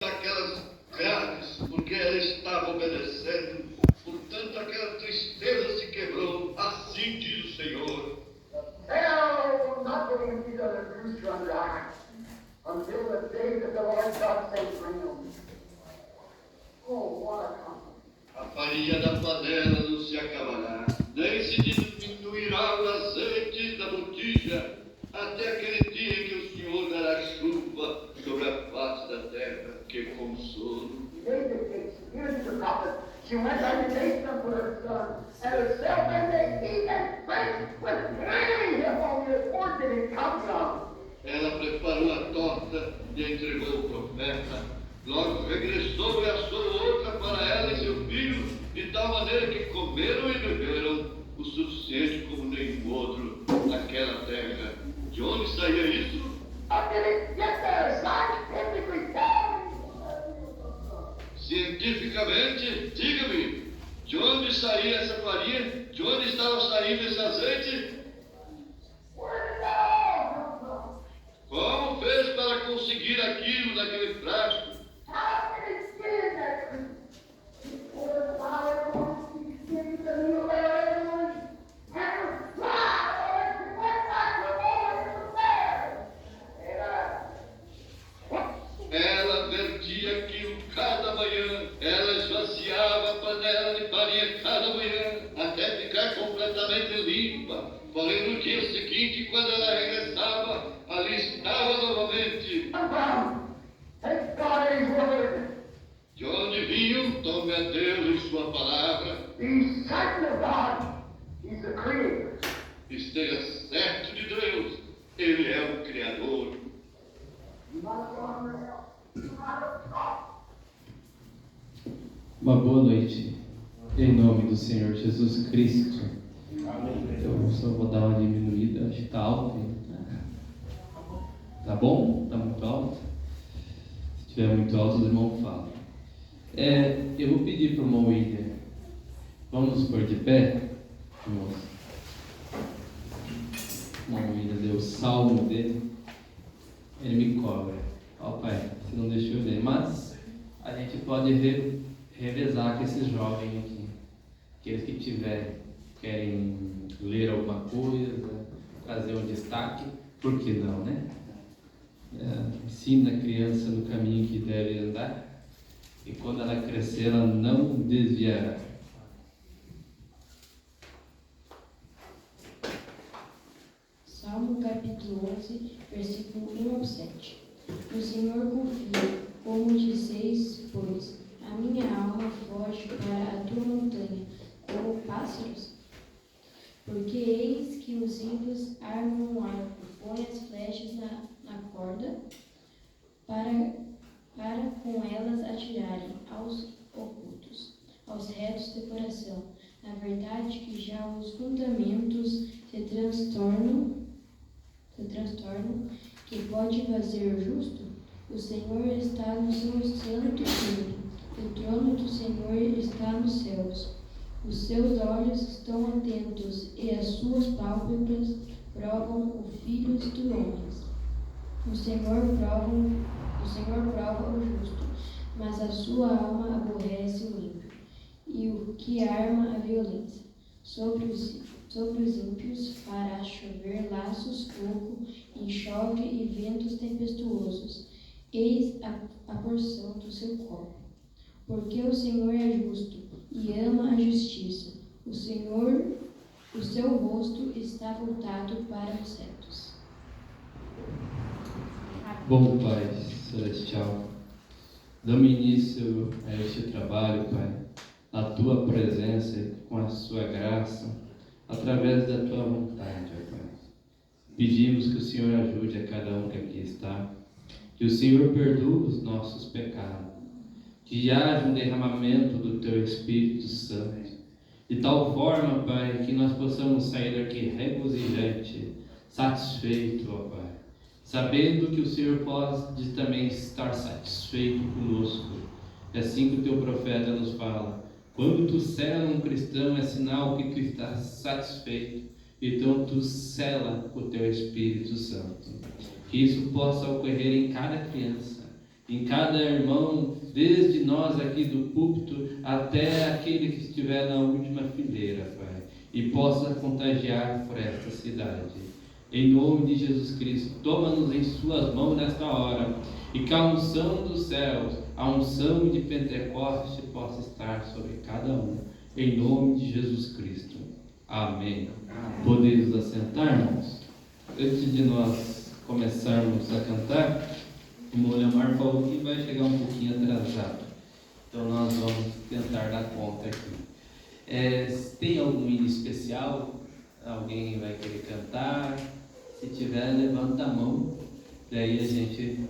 aquelas grades, porque ela estava obedecendo. Portanto, aquela tristeza se quebrou. Assim diz o Senhor. Hell not going to be the truth run dry until the day that the Lord God sends rain. Oh, what a comfort. A farinha da panela não se acabará, nem se diminuirá o azeite da botija, até aquele dia em que o Senhor dará chuva sobre a face da terra. Que consolo! David takes, here's the prophet. She went on the nation for her son, and herself and they eat and drink with rain upon the earth that it comes from. Ela preparou a torta e entregou o profeta. Logo regressou e assou outra para ela e seu filho, de tal maneira que comeram e beberam o suficiente como nenhum outro naquela terra. De onde saía isso? How did it get there? Scientifically tell me. Cientificamente, diga-me, de onde saía essa farinha? De onde estava saindo esse azeite? Where did it all come from? Como fez para conseguir aquilo naquele frasco? How did it get in that creek? Pour the fire on these things and you let everyone have a fly and went back to the water there. Ela vertia aquilo cada manhã, ela esvaziava a panela de farinha cada manhã, até ficar completamente limpa. Porém, no dia seguinte, quando ela regressava, ali estava novamente. Thank God His word. De onde vinham? Tome a Deus e sua palavra. Be certain of God. He's the Creator. Esteja certo de Deus, Ele é o Criador. You might go on the help. You might have talked. Uma boa noite, em nome do Senhor Jesus Cristo. Eu só vou dar uma diminuída, acho que está alto. Tá bom? Está muito alto? Se estiver muito alto, os irmãos falam. Eu vou pedir para o irmão William, vamos nos pôr de pé, irmãos. O irmão William deu o salmo dele, ele me cobra. Ó Pai, você não deixou eu ler, mas a gente pode revezar com esses jovens aqui. Aqueles que querem ler alguma coisa, trazer um destaque, por que não, né? Ensina a criança no caminho que deve andar, e quando ela crescer, ela não desviará. Salmo capítulo 11, versículo 1 ao 7. No Senhor confio, como disseis, pois, a minha alma foge para a tua montanha, como pássaros. Porque eis que os ímpios armam um arco, põem as flechas na corda, para com elas atirarem aos ocultos, aos retos de coração. Na verdade que já os fundamentos se transtornam, que pode fazer o justo? O Senhor está no seu santo templo, o trono do Senhor está nos céus. Os seus olhos estão atentos e as suas pálpebras provam os filhos dos homens. O Senhor prova o justo, mas a sua alma aborrece o ímpio, e o que arma a violência. Sobre os ímpios fará chover laços, fogo, enxofre e ventos tempestuosos. Eis a porção do seu corpo. Porque o Senhor é justo e ama a justiça. O seu rosto está voltado para os retos. Bom Pai Celestial, damos início a este trabalho, Pai, na Tua presença, com a Sua graça, através da Tua vontade, ó Pai. Pedimos que o Senhor ajude a cada um que aqui está, que o Senhor perdoe os nossos pecados, que haja um derramamento do Teu Espírito Santo, de tal forma, Pai, que nós possamos sair daqui regozijante, satisfeito, ó Pai, sabendo que o Senhor pode também estar satisfeito conosco. É assim que o Teu profeta nos fala: quando tu sela um cristão, é sinal que tu estás satisfeito. Então tu sela o Teu Espírito Santo. Que isso possa ocorrer em cada criança, em cada irmão, desde nós aqui do púlpito até aquele que estiver na última fileira, Pai, e possa contagiar por esta cidade. Em nome de Jesus Cristo, toma-nos em suas mãos nesta hora, e que a unção dos céus, a unção de Pentecostes possa estar sobre cada um, em nome de Jesus Cristo. Amém. Podemos assentar, irmãos? Antes de nós começarmos a cantar, o irmão Leomar falou que vai chegar um pouquinho atrasado, então nós vamos tentar dar conta aqui. Tem algum hino especial? Alguém vai querer cantar? Se tiver, levanta a mão, daí a gente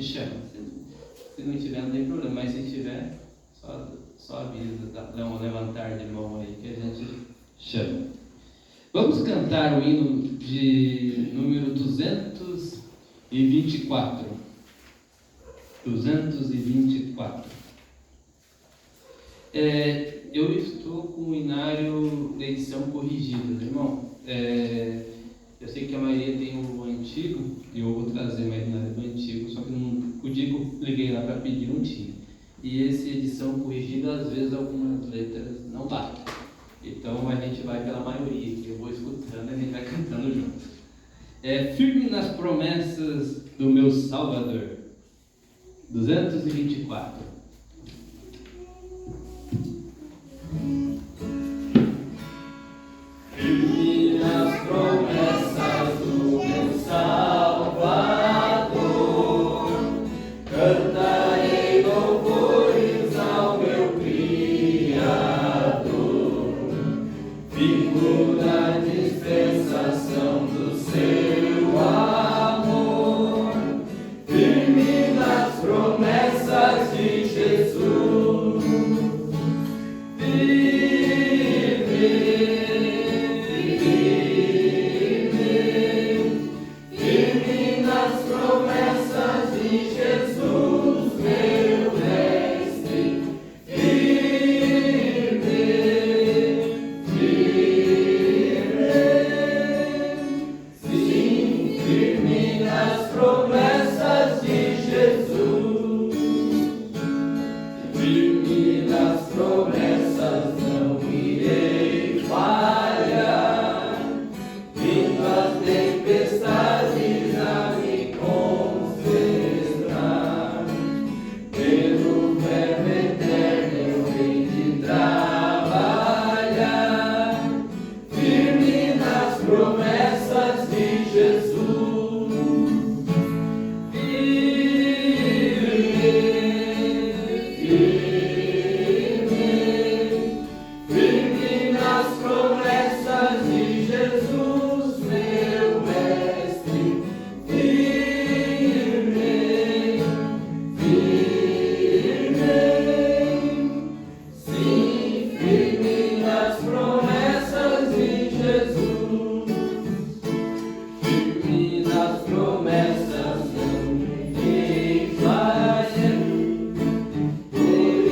chama. Se não tiver, não tem problema, mas se tiver, só avisa, dá um levantar de mão aí que a gente chama. Vamos cantar o hino de número 224. 224. Eu estou com o hinário da edição corrigida, irmão. Eu sei que a maioria tem o antigo, e eu vou trazer mais hinário do antigo, só que o dia que eu liguei lá para pedir não tinha. E essa edição corrigida, às vezes algumas letras não batem. Então a gente vai pela maioria, que eu vou escutando e a gente vai cantando junto. Firme nas promessas do meu Salvador. 224. Firme nas promessas do meu Salvador, cantarei louvores ao meu Criador, fico na dispensação do seu amor, firme nas promessas de Jesus, firme nas promessas de Jesus, meu mestre, sim, firme nas promessas de Jesus, firme nas promessas, não irei falhar, vindo as tempestades a me concentrar, pelo verbo eterno eu hei de trabalhar, firme nas promessas de Jesus, firme nas promessas de Jesus, meu mestre, firme, sim, firme nas promessas de Jesus, firme nas promessas, não irei falhar, pelo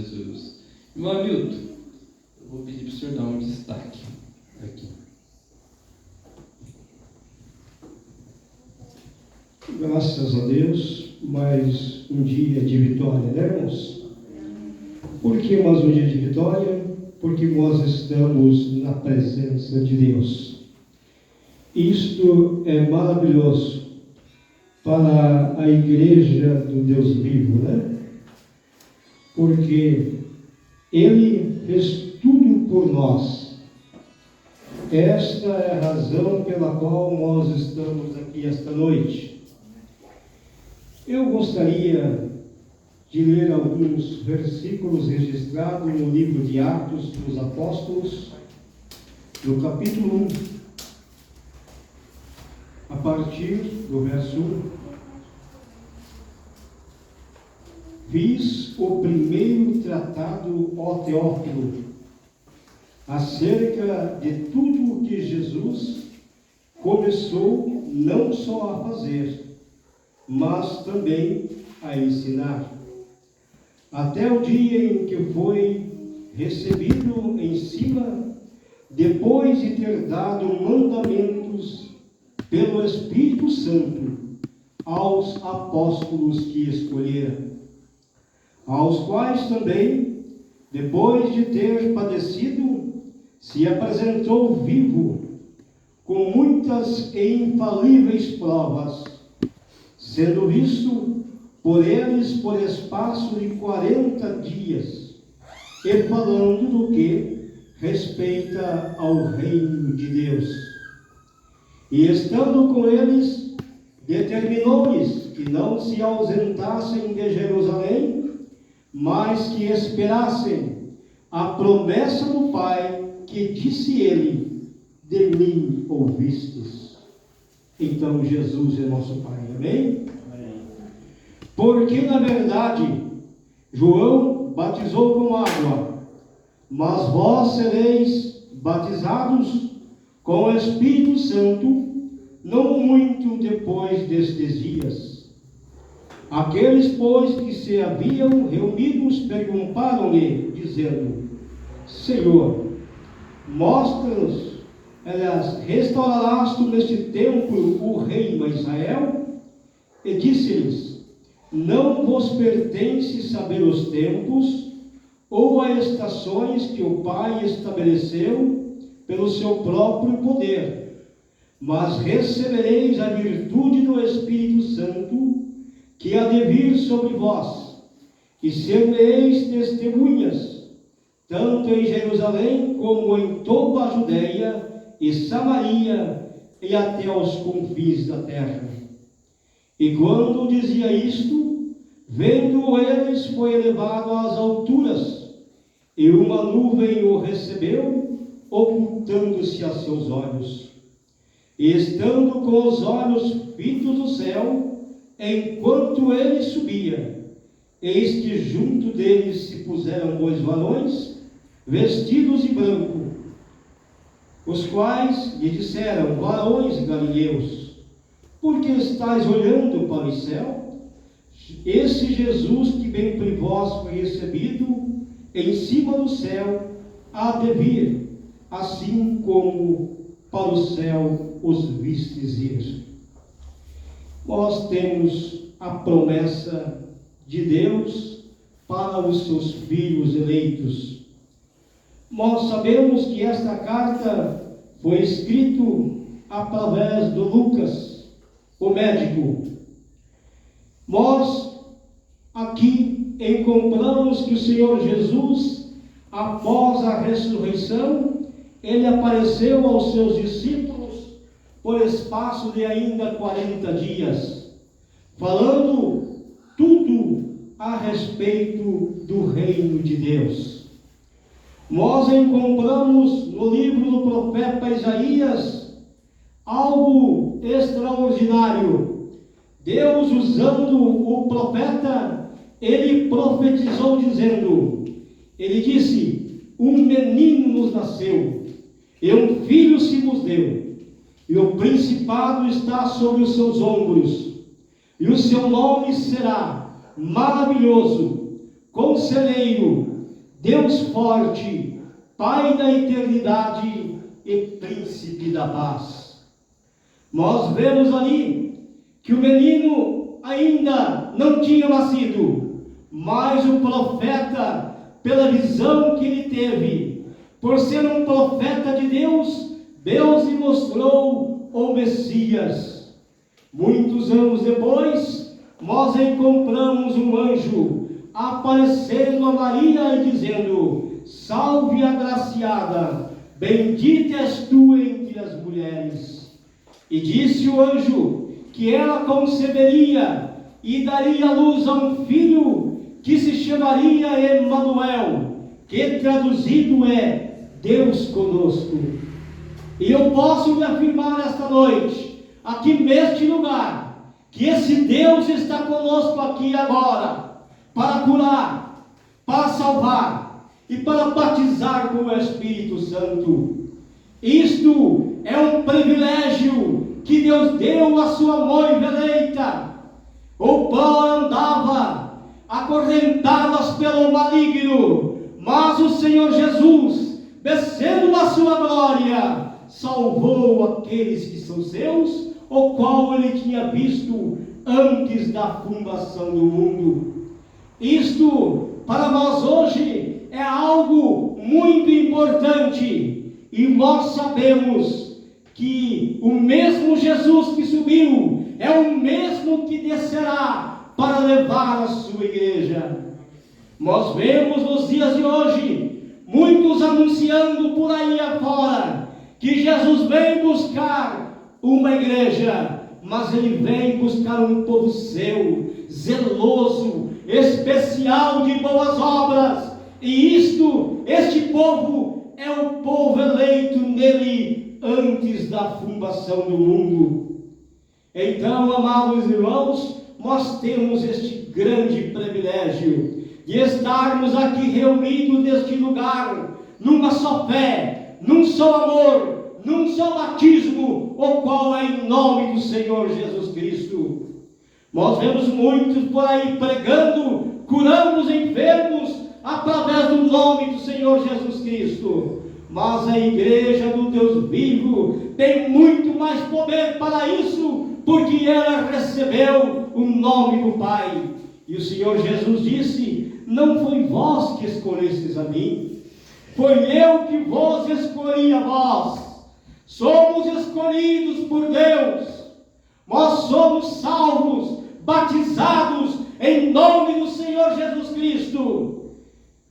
Jesus. Irmão Hamilton, eu vou pedir para o senhor dar um destaque aqui. Graças a Deus, mais um dia de vitória, né, irmãos? Por que mais um dia de vitória? Porque nós estamos na presença de Deus. Isto é maravilhoso para a igreja do Deus vivo, né? Porque Ele fez tudo por nós. Esta é a razão pela qual nós estamos aqui esta noite. Eu gostaria de ler alguns versículos registrados no livro de Atos dos Apóstolos, no capítulo 1, a partir do verso 1. Fiz o primeiro tratado, ó Teófilo, acerca de tudo o que Jesus começou não só a fazer, mas também a ensinar, até o dia em que foi recebido em cima, depois de ter dado mandamentos pelo Espírito Santo aos apóstolos que escolhera, aos quais também, depois de ter padecido, se apresentou vivo, com muitas e infalíveis provas, sendo visto por eles por espaço de 40 dias, e falando do que respeita ao reino de Deus. E estando com eles, determinou-lhes que não se ausentassem de Jerusalém, mas que esperassem a promessa do Pai, que disse ele: de mim ouvistes. Então Jesus é nosso Pai, amém? Amém. Porque na verdade João batizou com água, mas vós sereis batizados com o Espírito Santo não muito depois destes dias. Aqueles, pois, que se haviam reunidos perguntaram-lhe, dizendo: Senhor, mostra-nos, restaurarás tu neste templo o reino a Israel? E disse-lhes: não vos pertence saber os tempos ou as estações que o Pai estabeleceu pelo seu próprio poder, mas recebereis a virtude do Espírito Santo, que há de vir sobre vós, e ser-me-eis testemunhas, tanto em Jerusalém como em toda a Judeia e Samaria e até aos confins da terra. E quando dizia isto, vendo eles, foi elevado às alturas, e uma nuvem o recebeu, ocultando-se a seus olhos. E estando com os olhos fitos no céu, enquanto ele subia, eis que junto deles se puseram 2 varões, vestidos de branco, os quais lhe disseram: varões galileus, por que estáis olhando para o céu? Esse Jesus que bem por vós foi recebido em cima do céu, há de vir, assim como para o céu os vistes ir. Nós temos a promessa de Deus para os seus filhos eleitos. Nós sabemos que esta carta foi escrita através do Lucas, o médico. Nós aqui encontramos que o Senhor Jesus, após a ressurreição, ele apareceu aos seus discípulos por espaço de ainda 40 dias, falando tudo a respeito do reino de Deus. Nós encontramos no livro do profeta Isaías algo extraordinário. Deus, usando o profeta, ele profetizou dizendo, ele disse: um menino nos nasceu, e um filho se nos deu, e o principado está sobre os seus ombros, e o seu nome será Maravilhoso, Conselheiro, Deus forte, Pai da eternidade e Príncipe da paz. Nós vemos ali que o menino ainda não tinha nascido, mas o profeta, pela visão que ele teve, por ser um profeta de Deus, Deus lhe mostrou o Messias. Muitos anos depois, nós encontramos um anjo aparecendo a Maria e dizendo: salve agraciada, bendita és tu entre as mulheres. E disse o anjo que ela conceberia e daria à luz a um filho que se chamaria Emanuel, que traduzido é Deus conosco. E eu posso lhe afirmar esta noite, aqui neste lugar, que esse Deus está conosco aqui agora, para curar, para salvar e para batizar com o Espírito Santo. Isto é um privilégio que Deus deu à sua noiva eleita. O qual andava acorrentadas pelo maligno, mas o Senhor Jesus, descendo da sua glória, salvou aqueles que são seus, o qual ele tinha visto antes da fundação do mundo. Isto, para nós hoje, é algo muito importante, e nós sabemos que o mesmo Jesus que subiu é o mesmo que descerá para levar a sua igreja. Nós vemos nos dias de hoje muitos anunciando por aí afora que Jesus vem buscar uma igreja, mas ele vem buscar um povo seu, zeloso, especial de boas obras. E este povo é o povo eleito nele antes da fundação do mundo. Então, amados irmãos, nós temos este grande privilégio de estarmos aqui reunidos neste lugar, numa só fé, num só amor, num só batismo, o qual é em nome do Senhor Jesus Cristo. Nós vemos muitos por aí pregando, curando os enfermos através do nome do Senhor Jesus Cristo. Mas a igreja do Deus vivo tem muito mais poder para isso, porque ela recebeu o nome do Pai. E o Senhor Jesus disse: não foi vós que escolhestes a mim, foi eu que vos escolhi a vós. Somos escolhidos por Deus, nós somos salvos, batizados em nome do Senhor Jesus Cristo.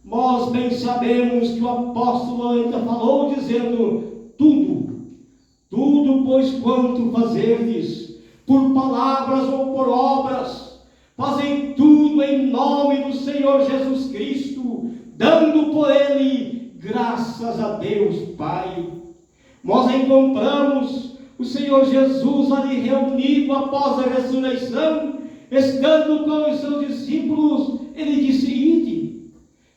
Nós bem sabemos que o apóstolo ainda falou dizendo: tudo, pois quanto fazerdes, por palavras ou por obras, fazem tudo em nome do Senhor Jesus Cristo, dando por ele graças a Deus Pai. Nós encontramos o Senhor Jesus ali reunido após a ressurreição, estando com os seus discípulos. Ele disse: ide,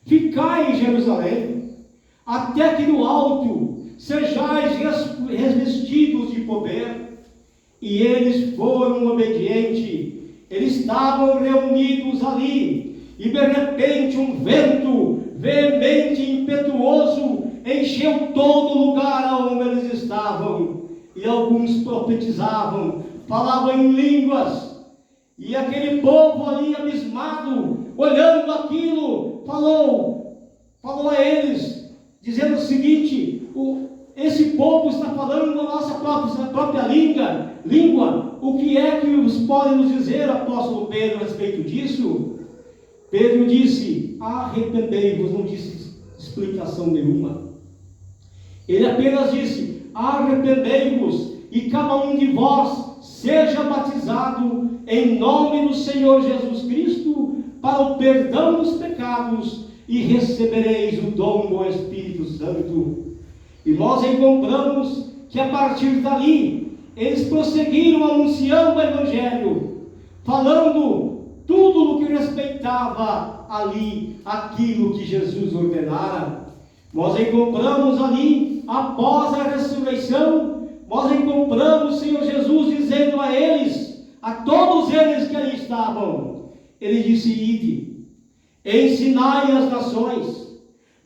ficai em Jerusalém, até que no alto sejais revestidos de poder. E eles foram obedientes. Eles estavam reunidos ali, e de repente um vento veemente e impetuoso encheu todo o lugar onde eles estavam. E alguns profetizavam, falavam em línguas. E aquele povo ali abismado, olhando aquilo, falou a eles, dizendo o seguinte: esse povo está falando a nossa própria língua. O que é que os podem nos dizer, apóstolo Pedro, a respeito disso? Pedro disse: arrependei-vos. Não disse explicação nenhuma. Ele apenas disse: arrependei-vos, e cada um de vós seja batizado em nome do Senhor Jesus Cristo para o perdão dos pecados, e recebereis o dom do Espírito Santo. E nós encontramos que a partir dali eles prosseguiram anunciando o Evangelho, falando tudo o que respeitava ali aquilo que Jesus ordenara. Nós encontramos ali, após a ressurreição, nós encontramos o Senhor Jesus dizendo a eles, a todos eles que ali estavam, ele disse: ide, ensinai as nações,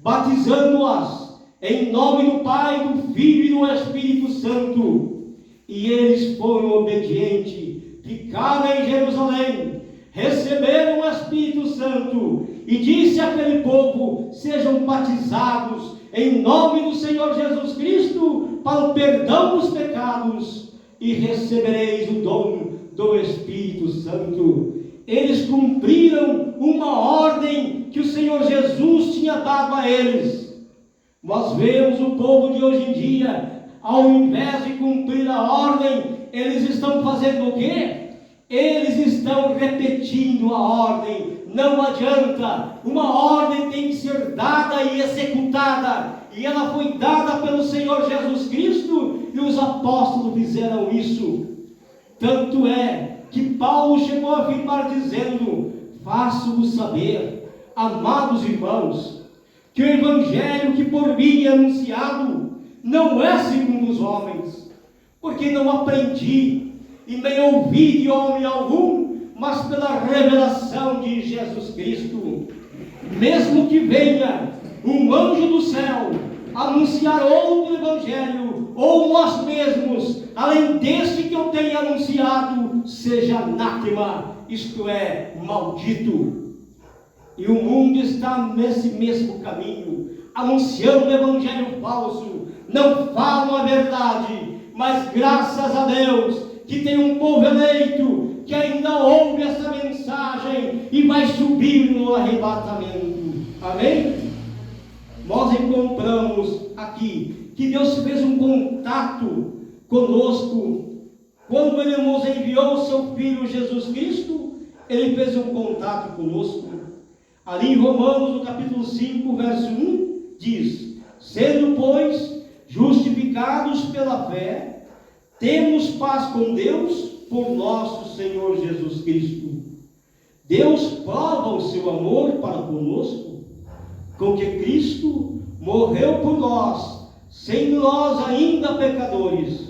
batizando-as em nome do Pai, do Filho e do Espírito Santo. E eles foram obedientes, ficaram em Jerusalém, receberam o Espírito Santo, e disse àquele povo: sejam batizados em nome do Senhor Jesus Cristo para o perdão dos pecados, e recebereis o dom do Espírito Santo. Eles cumpriram uma ordem que o Senhor Jesus tinha dado a eles. Nós vemos o povo de hoje em dia, ao invés de cumprir a ordem, eles estão fazendo o quê? Eles estão repetindo a ordem. Não adianta, uma ordem tem que ser dada e executada, e ela foi dada pelo Senhor Jesus Cristo, e os apóstolos fizeram isso. Tanto é que Paulo chegou a afirmar dizendo: faço-vos saber, amados irmãos, que o evangelho que por mim é anunciado não é segundo os homens, porque não aprendi e nem ouvi de homem algum, mas pela revelação de Jesus Cristo. Mesmo que venha um anjo do céu anunciar outro evangelho, ou nós mesmos, além deste que eu tenho anunciado, seja anátema, isto é, maldito. E o mundo está nesse mesmo caminho, anunciando o evangelho falso, não falam a verdade, mas graças a Deus que tem um povo eleito que ainda ouve essa mensagem e vai subir no arrebatamento. Amém? Nós encontramos aqui que Deus fez um contato conosco. Quando Ele nos enviou o Seu Filho Jesus Cristo, Ele fez um contato conosco. Ali em Romanos, no capítulo 5, verso 1, diz: sendo, pois, justificados pela fé, temos paz com Deus por nosso Senhor Jesus Cristo. Deus prova o seu amor para conosco, com que Cristo morreu por nós, sendo nós ainda pecadores.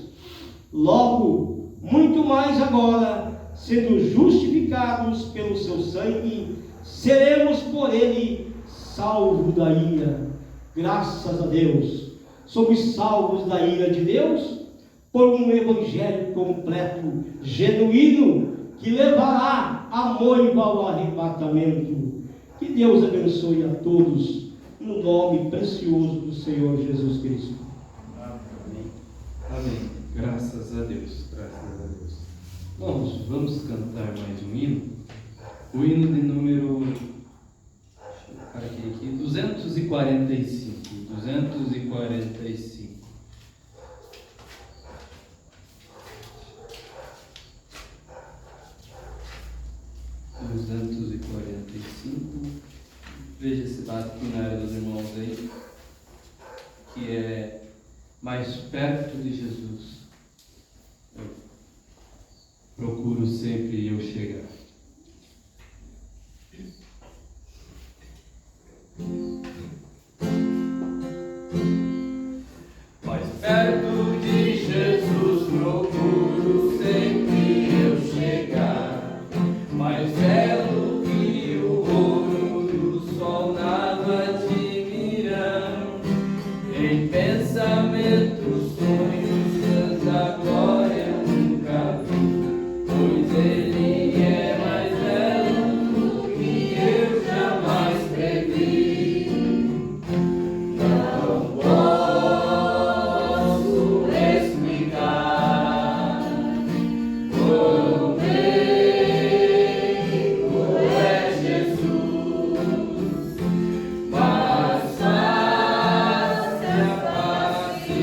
Logo, muito mais agora, sendo justificados pelo seu sangue, seremos por ele salvos da ira. Graças a Deus, somos salvos da ira de Deus por um evangelho completo, genuíno, que levará a noiva ao arrebatamento. Que Deus abençoe a todos, no nome precioso do Senhor Jesus Cristo. Amém. Amém. Graças a Deus. Graças a Deus. Bom, vamos cantar mais um hino. O hino de número 245. 245. Veja se bate aqui na área dos irmãos aí, que é mais perto de Jesus. Eu procuro sempre eu chegar. Mais perto de Jesus procuro sempre eu chegar. Mais belo que o ouro do sol nada admirando. Em pensamentos, sonhos, tanta glória nunca vi. Pois ele é mais belo do que eu jamais previ. Não posso explicar como é Jesus, mas face a face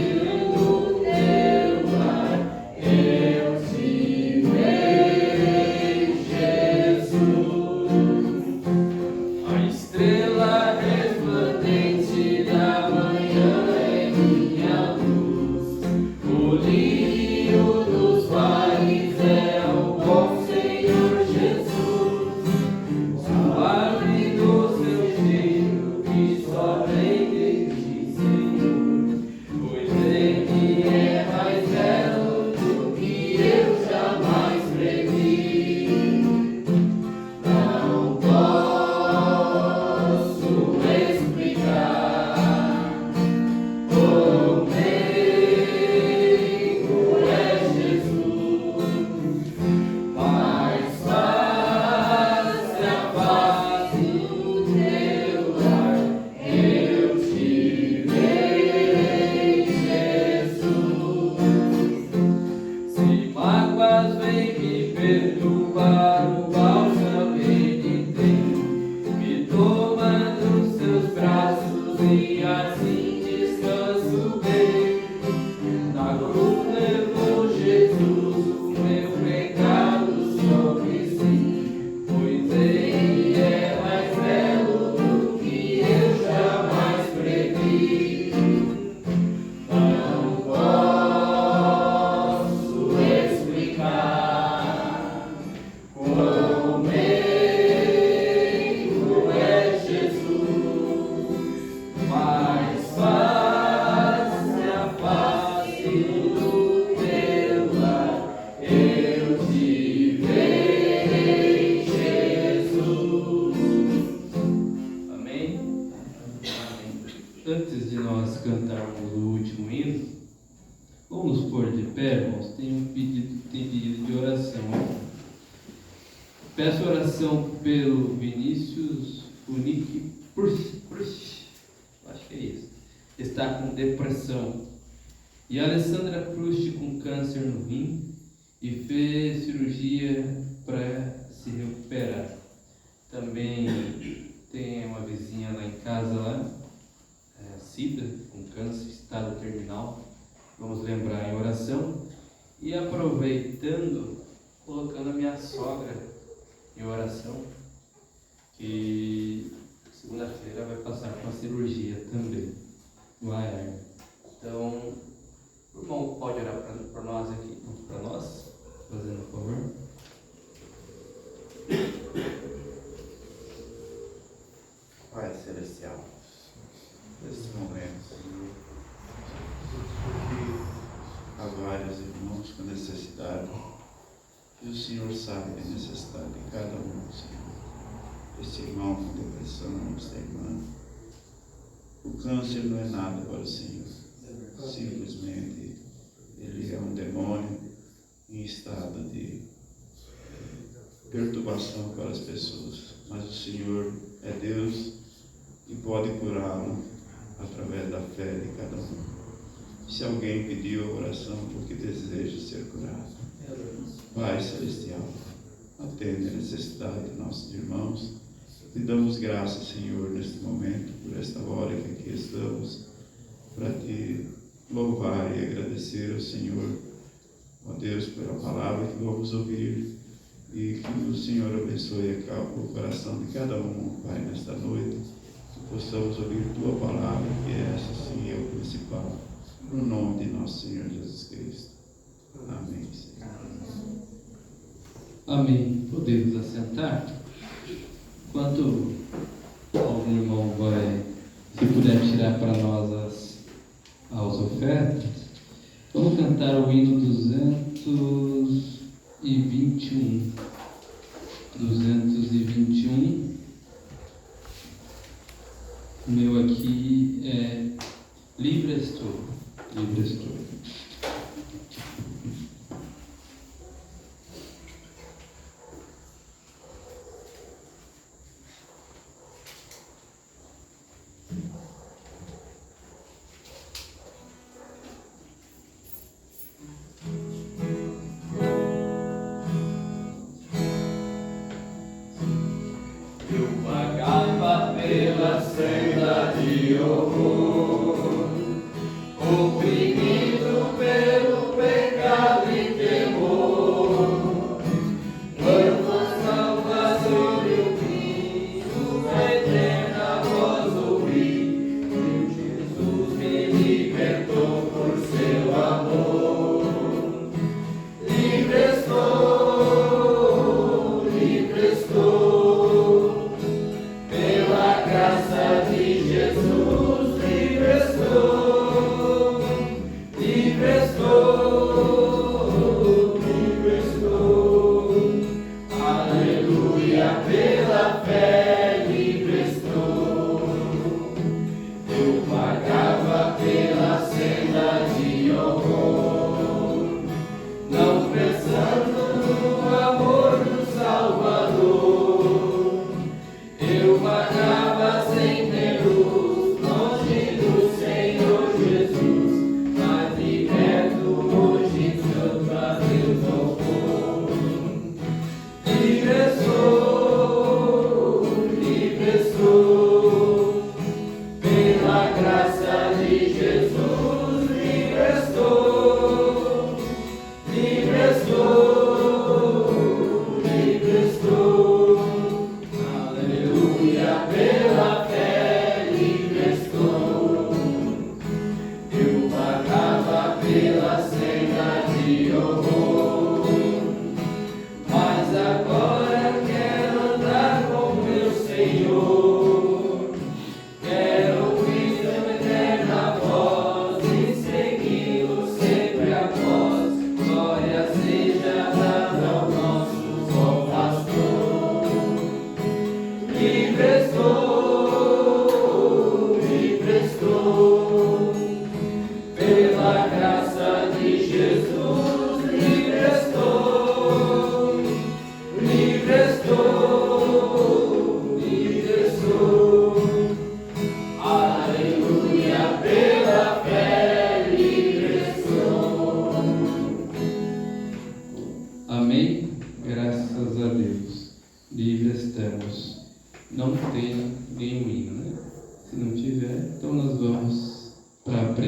nós cantarmos o último hino, vamos nos pôr de pé, irmãos. Tem pedido de oração. Peço oração pelo Vinícius Unique Prush, acho que é isso. Está com depressão. E a Alessandra Prush com câncer no rim e fez cirurgia para se recuperar. Também tem uma vizinha lá em casa, lá, Cida, com câncer, estado terminal. Vamos lembrar em oração. E aproveitando, colocando a minha sogra em oração, que segunda-feira vai passar por uma cirurgia também, no hernia. Então, o irmão pode orar para nós aqui, para nós, fazendo um favor. Pai Celestial, nesse momento, Senhor, que há vários irmãos com necessidade, e o Senhor sabe a necessidade de cada um, Senhor. Esse irmão com depressão, essa irmã. O câncer não é nada para o Senhor. Simplesmente, ele é um demônio em estado de perturbação para as pessoas. Mas o Senhor é Deus e pode curá-lo através da fé de cada um. Se alguém pediu oração porque deseja ser curado, Pai Celestial, atende a necessidade de nossos irmãos. Te damos graças, Senhor, neste momento, por esta hora que aqui estamos, para te louvar e agradecer ao Senhor, ó Deus, pela palavra que vamos ouvir, e que o Senhor abençoe o coração de cada um, Pai, nesta noite, que possamos ouvir Tua palavra, que essa sim é o principal, no nome de nosso Senhor Jesus Cristo. Amém, Senhor. Amém. Podemos assentar? Enquanto algum irmão vai, se puder tirar para nós as ofertas, vamos cantar o hino 221. 221. O meu aqui é Livre estou. Livre estou. Oprimido pelo pecado e temor, quando Salvador eu vi, sua eterna voz ouvi, e Jesus me libertou por seu amor. Livre estou, pela graça de Jesus, livre estou. Livre estou,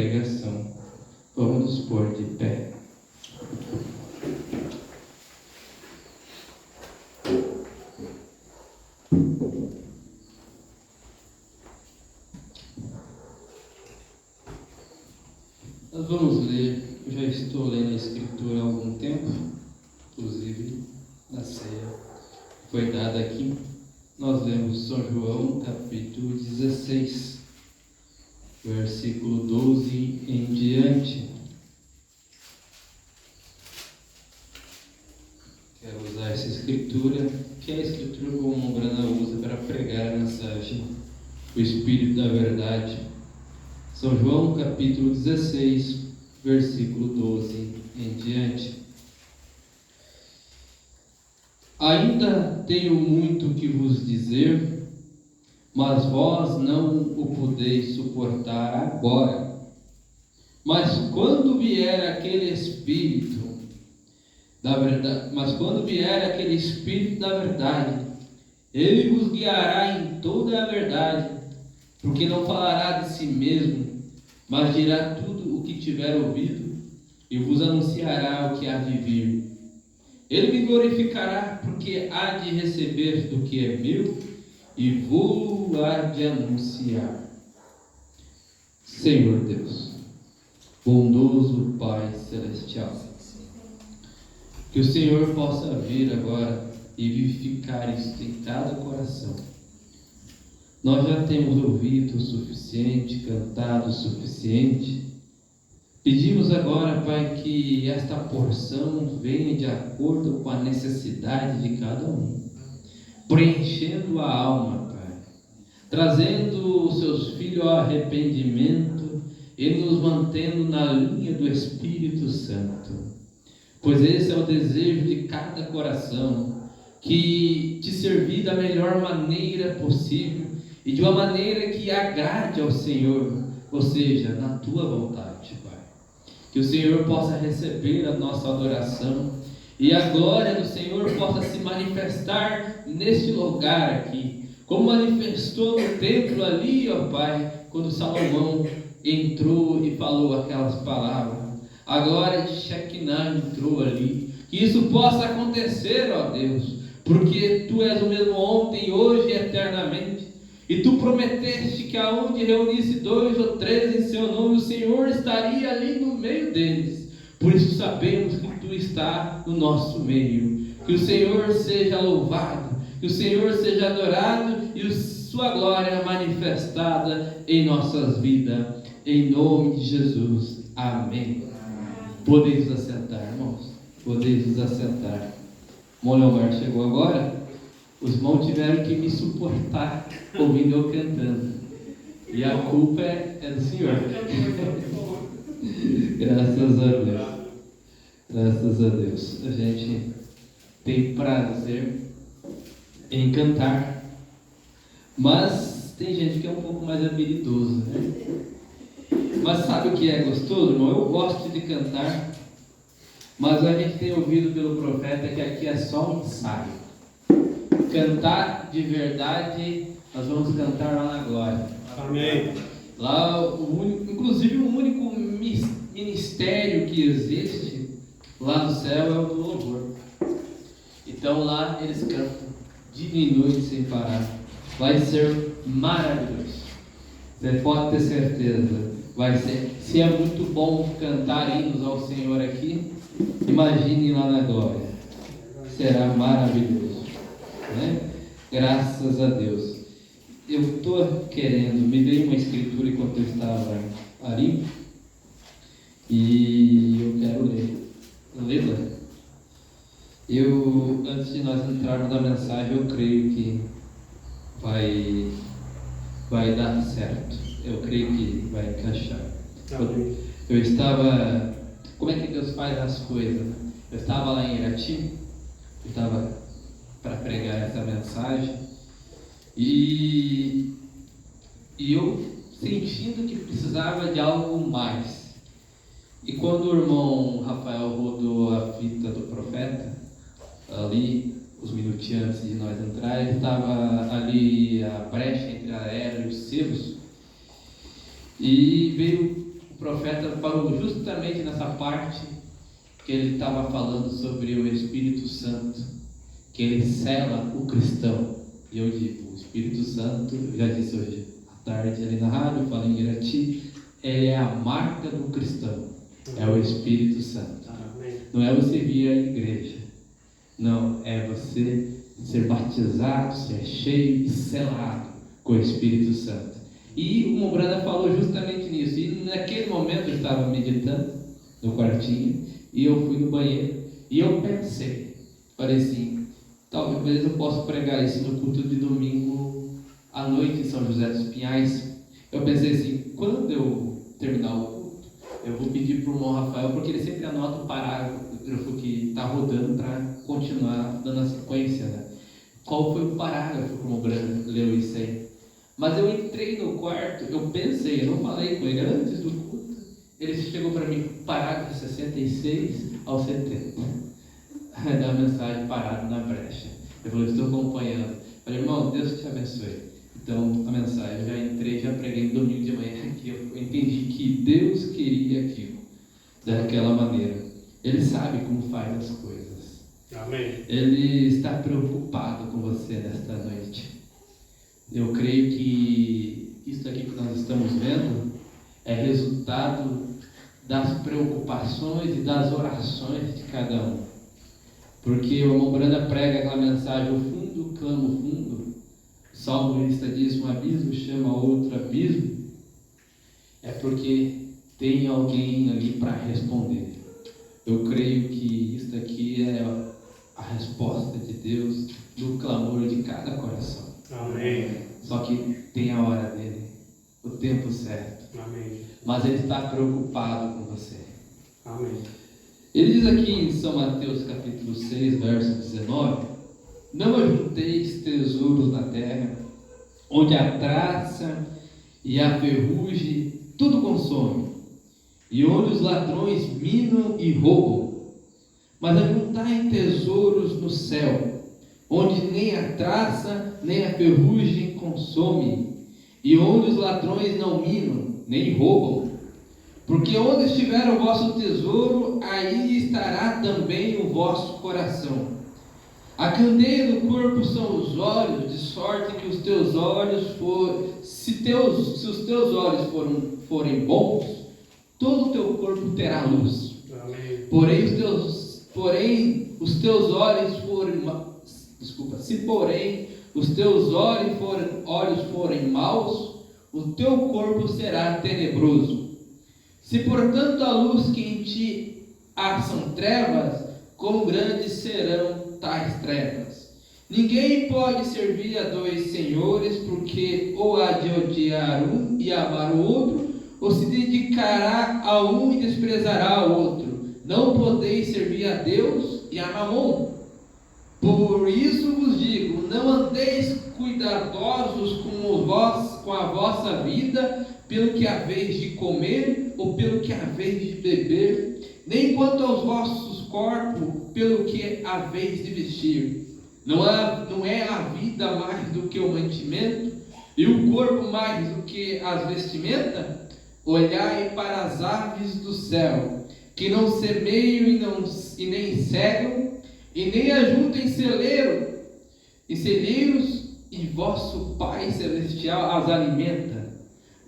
pregação. Vamos nos pôr de pé. Nós vamos ler, eu já estou lendo a Escritura há algum tempo, inclusive na ceia que foi dada aqui. Nós lemos São João, capítulo 16, versículo 12 em diante. Quero usar essa Escritura, que é a Escritura como o Brana usa para pregar a mensagem, o Espírito da Verdade. São João, capítulo 16, versículo 12 em diante. Ainda tenho muito que vos dizer, mas vós não o podeis suportar agora. Mas quando vier aquele Espírito da verdade, ele vos guiará em toda a verdade, porque não falará de si mesmo, mas dirá tudo o que tiver ouvido e vos anunciará o que há de vir. Ele me glorificará, porque há de receber do que é meu e vou há de anunciar. Senhor Deus, bondoso Pai Celestial, que o Senhor possa vir agora e vivificar isso em cada coração. Nós já temos ouvido o suficiente, cantado o suficiente. Pedimos agora, Pai, que esta porção venha de acordo com a necessidade de cada um, preenchendo a alma, Pai, trazendo os seus filhos ao arrependimento e nos mantendo na linha do Espírito Santo. Pois esse é o desejo de cada coração, que te servir da melhor maneira possível e de uma maneira que agrade ao Senhor, ou seja, na tua vontade, Pai. Que o Senhor possa receber a nossa adoração e a glória do Senhor possa se manifestar neste lugar aqui, como manifestou no templo ali, ó Pai, quando Salomão entrou e falou aquelas palavras. A glória de Shekinah entrou ali. Que isso possa acontecer, ó Deus, porque Tu és o mesmo ontem, hoje e eternamente. E Tu prometeste que aonde reunisse 2 ou 3 em Seu nome, o Senhor estaria ali no meio deles. Por isso sabemos que Tu está no nosso meio. Que o Senhor seja louvado, que o Senhor seja adorado e Sua glória manifestada em nossas vidas. Em nome de Jesus. Amém. Podeis vos assentar, irmãos. Podeis vos assentar. O Leomar chegou agora. Os irmãos tiveram que me suportar ouvindo eu cantando. E a culpa é do Senhor. Graças a Deus. Graças a Deus. A gente tem prazer em cantar. Mas tem gente que é um pouco mais habilidoso, né? Mas sabe o que é gostoso, irmão? Eu gosto de cantar. Mas a gente tem ouvido pelo profeta que aqui é só um ensaio. Cantar de verdade, nós vamos cantar lá na glória. Amém. Lá, inclusive o único ministério que existe lá no céu é o do louvor. Então lá eles cantam dia e noite sem parar. Vai ser maravilhoso. Você pode ter certeza. Vai ser. Se é muito bom cantar hinos ao Senhor aqui, imagine lá na glória. Será maravilhoso, né? Graças a Deus. Eu estou querendo, me veio uma escritura enquanto eu estava ali, e eu quero lê-la. Antes de nós entrarmos na mensagem, eu creio que vai dar certo. Eu creio que vai encaixar. Eu estava... Como é que Deus faz as coisas? Né? Eu estava lá em Irati, eu estava para pregar essa mensagem, e eu sentindo que precisava de algo mais. E quando o irmão Rafael rodou a fita do profeta, ali, uns minutinhos antes de nós entrar, ele estava ali a brecha entre a era e os selos, e veio o profeta falou justamente nessa parte que ele estava falando sobre o Espírito Santo, que ele sela o cristão. E eu digo, o Espírito Santo, eu já disse hoje à tarde ali na rádio, eu falei em Irati, ele é a marca do cristão, é o Espírito Santo. Não é você vir à igreja, não, é você ser batizado, ser cheio e selado com o Espírito Santo. E o Mombrana falou justamente nisso. E naquele momento eu estava meditando no quartinho e eu fui no banheiro e eu pensei, falei assim, talvez eu possa pregar isso no culto de domingo à noite em São José dos Pinhais. Eu pensei assim, quando eu terminar o culto, eu vou pedir para o irmão Rafael, porque ele sempre anota o parágrafo que está rodando para continuar dando a sequência, né? Qual foi o parágrafo que o irmão Brana leu isso aí? Mas eu entrei no quarto, eu pensei, eu não falei com ele antes do culto, ele chegou para mim, parágrafo 66 ao 70, da mensagem parado na brecha. Eu falei, estou acompanhando. Eu falei, irmão, Deus te abençoe. Então, a mensagem, eu já entrei, já preguei no domingo de manhã aqui, eu entendi que Deus queria aquilo, daquela maneira. Ele sabe como faz as coisas. Amém. Ele está preocupado com você nesta noite. Eu creio que isso aqui que nós estamos vendo é resultado das preocupações e das orações de cada um. Porque o irmão Brana prega aquela mensagem, o fundo clama o fundo. O salmista diz, um abismo chama outro abismo. É porque tem alguém ali para responder. Eu creio que isso aqui é a resposta de Deus do clamor de cada coração. Amém. Só que tem a hora dele, o tempo certo. Amém. Mas ele está preocupado com você. Amém. Ele diz aqui em São Mateus capítulo 6, verso 19: não ajunteis tesouros na terra, onde a traça e a ferrugem tudo consome, e onde os ladrões minam e roubam, mas ajuntai tesouros no céu, onde nem a traça nem a ferrugem consome, e onde os ladrões não minam nem roubam. Porque onde estiver o vosso tesouro, aí estará também o vosso coração. A candeia do corpo são os olhos, de sorte que os teus olhos se os teus olhos forem bons, todo o teu corpo terá luz. Amém. Se porém os teus olhos forem maus, o teu corpo será tenebroso. Se portanto a luz que em ti há são trevas, quão grandes serão tais trevas. Ninguém pode servir a dois senhores, porque ou há de odiar um e amar o outro, ou se dedicará a um e desprezará o outro. Não podeis servir a Deus e a Mamon. Por isso vos digo, não andeis cuidadosos com a vossa vida, pelo que haveis de comer ou pelo que haveis de beber, nem quanto aos vossos corpos, pelo que haveis de vestir. Não é a vida mais do que o mantimento, e o corpo mais do que as vestimentas? Olhai para as aves do céu, que não semeiam e nem cegam, e nem ajuntem em celeiros, e vosso Pai Celestial as alimenta.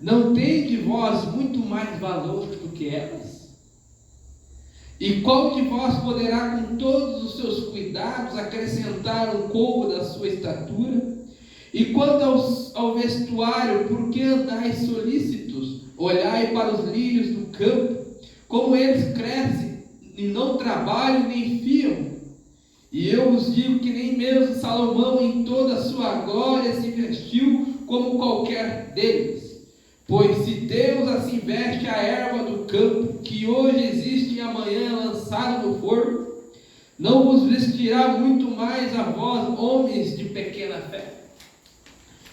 Não tem de vós muito mais valor do que elas? E qual de vós poderá, com todos os seus cuidados, acrescentar um côvado da sua estatura? E quanto ao vestuário, por que andais solícitos? Olhai para os lírios do campo, como eles crescem, e não trabalham nem fiam. E eu vos digo que nem mesmo Salomão, em toda a sua glória, se vestiu como qualquer deles. Pois se Deus assim veste a erva do campo, que hoje existe e amanhã é lançada no forno, não vos vestirá muito mais a vós, homens de pequena fé?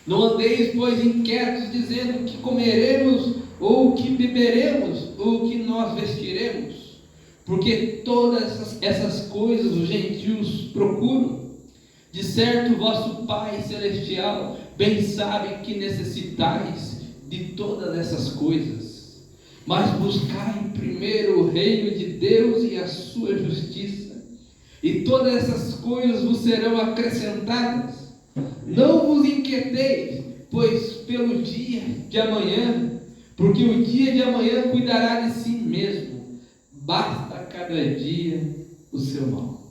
Não andeis, pois, inquietos, dizendo que comeremos, ou que beberemos, ou que nós vestiremos, porque todas essas coisas os gentios procuram. De certo, vosso Pai Celestial bem sabe que necessitais de todas essas coisas. Mas buscai primeiro o reino de Deus e a sua justiça, e todas essas coisas vos serão acrescentadas. Não vos inquieteis, pois pelo dia de amanhã, porque o dia de amanhã cuidará de si mesmo. Basta cada dia o seu mal.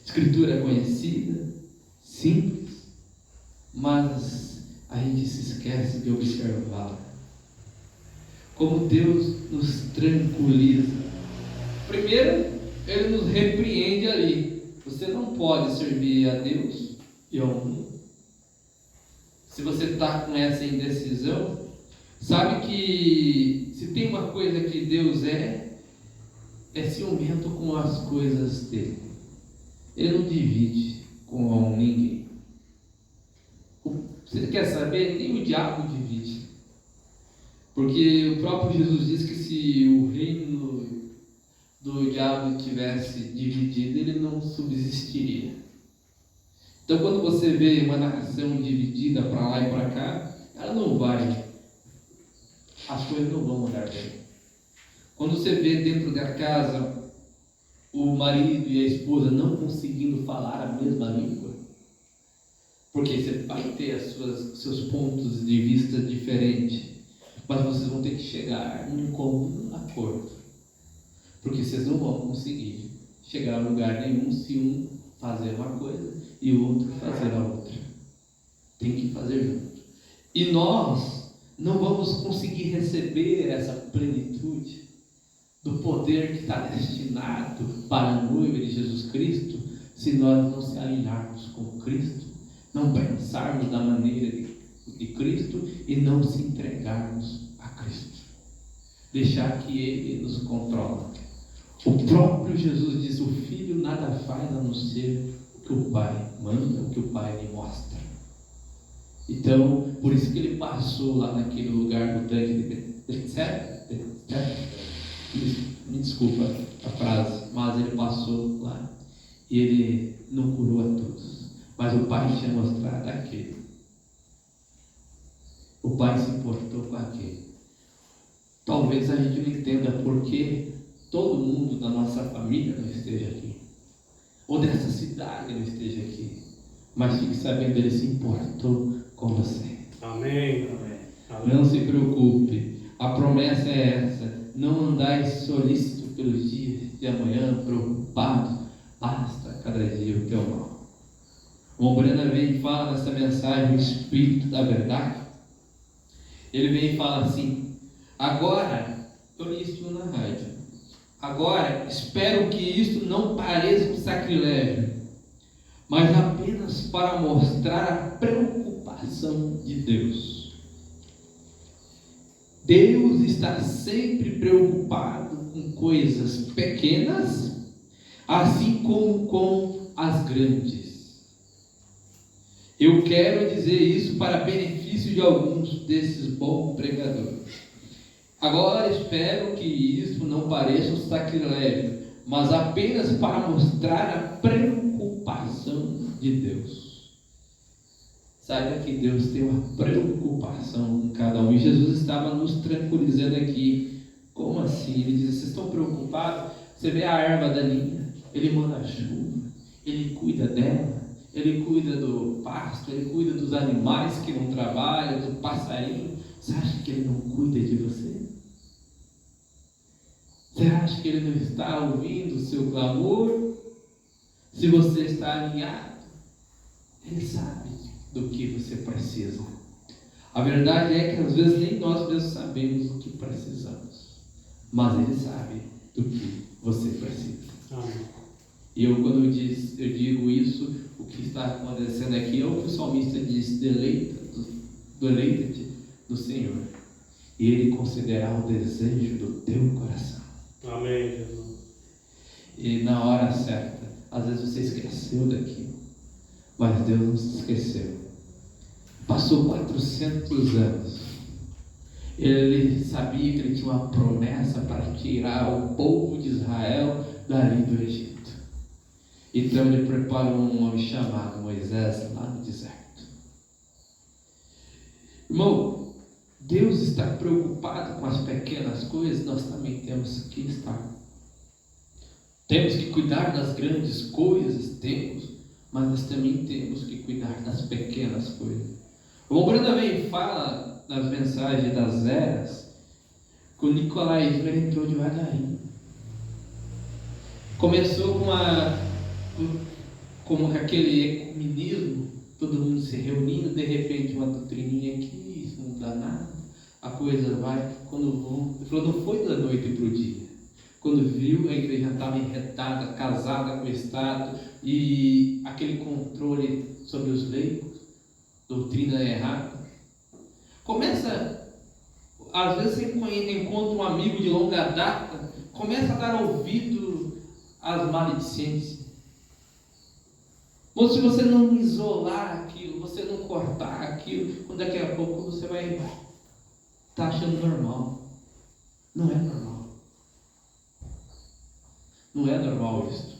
Escritura conhecida, simples, mas a gente se esquece de observá-la. Como Deus nos tranquiliza. Primeiro, Ele nos repreende ali. Você não pode servir a Deus e ao mundo. Se você está com essa indecisão, sabe que se tem uma coisa que Deus é ciumento com as coisas dele. Ele não divide com ninguém. Você quer saber? Nem o diabo divide. Porque o próprio Jesus diz que se o reino do diabo tivesse dividido, ele não subsistiria. Então, quando você vê uma nação dividida para lá e para cá, ela não vai, as coisas não vão andar bem. Quando você vê dentro da casa o marido e a esposa não conseguindo falar a mesma língua, porque você vai ter seus pontos de vista diferentes, mas vocês vão ter que chegar num comum acordo, porque vocês não vão conseguir chegar a lugar nenhum se um fazer uma coisa e o outro fazer a outra. Tem que fazer junto. E nós não vamos conseguir receber essa plenitude do poder que está destinado para a noiva de Jesus Cristo se nós não se alinharmos com Cristo, não pensarmos da maneira de Cristo e não se entregarmos a Cristo. Deixar que Ele nos controle. O próprio Jesus diz: o Filho nada faz a não ser o que o Pai manda, o que o Pai lhe mostra. Então, por isso que Ele passou lá naquele lugar do tanque de me desculpa a frase, mas Ele passou lá e Ele não curou a todos, mas o Pai tinha mostrado aquele. O Pai se importou com aquele. Talvez a gente não entenda por que todo mundo da nossa família não esteja aqui, ou dessa cidade não esteja aqui, mas fique sabendo, Ele se importou com você. Amém. Não se preocupe, a promessa é essa: não andais solícito pelos dias de amanhã, preocupado, basta cada dia o teu mal. O Ombrana vem e fala nessa mensagem, o Espírito da Verdade. Ele vem e fala assim: agora, eu li isso na rádio, agora espero que isto não pareça um sacrilégio, mas apenas para mostrar a preocupação de Deus. Deus está sempre preocupado com coisas pequenas, assim como com as grandes. Eu quero dizer isso para benefício de alguns desses bons pregadores. Agora espero que isso não pareça um sacrilégio, mas apenas para mostrar a preocupação de Deus. Saiba que Deus tem uma preocupação com cada um. E Jesus estava nos tranquilizando aqui. Como assim? Ele diz: vocês estão preocupados? Você vê a erva daninha, Ele manda a chuva, Ele cuida dela, Ele cuida do pasto, Ele cuida dos animais que não trabalham, do passarinho. Você acha que Ele não cuida de você? Você acha que Ele não está ouvindo o seu clamor? Se você está alinhado, Ele sabe do que você precisa. A verdade é que às vezes nem nós mesmos sabemos o que precisamos, mas Ele sabe do que você precisa. E quando eu digo isso, o que está acontecendo aqui é o que o salmista diz: deleita-te no Senhor, e Ele concederá o desejo do teu coração. Amém, Jesus. E na hora certa, às vezes você esqueceu daquilo, mas Deus não se esqueceu. Passou 400 anos. Ele sabia que ele tinha uma promessa para tirar o povo de Israel dali do Egito. Então ele preparou um homem chamado Moisés lá no deserto. Irmão, Deus está preocupado com as pequenas coisas, nós também temos que estar. Temos que cuidar das grandes coisas, mas nós também temos que cuidar das pequenas coisas. O Brando também fala nas mensagens das eras que o nicolaísmo entrou devagarinho. Começou com aquele ecumenismo, todo mundo se reunindo, de repente uma doutrininha aqui, isso não dá nada, a coisa vai, ele falou, não foi da noite para o dia. Quando viu, a igreja estava enretada, casada com o Estado, e aquele controle sobre os leigos, doutrina errada. Às vezes você encontra um amigo de longa data, começa a dar ouvido às maledicências. Ou se você não isolar aquilo, você não cortar aquilo, quando daqui a pouco você vai estar achando normal. Não é normal. Não é normal isso.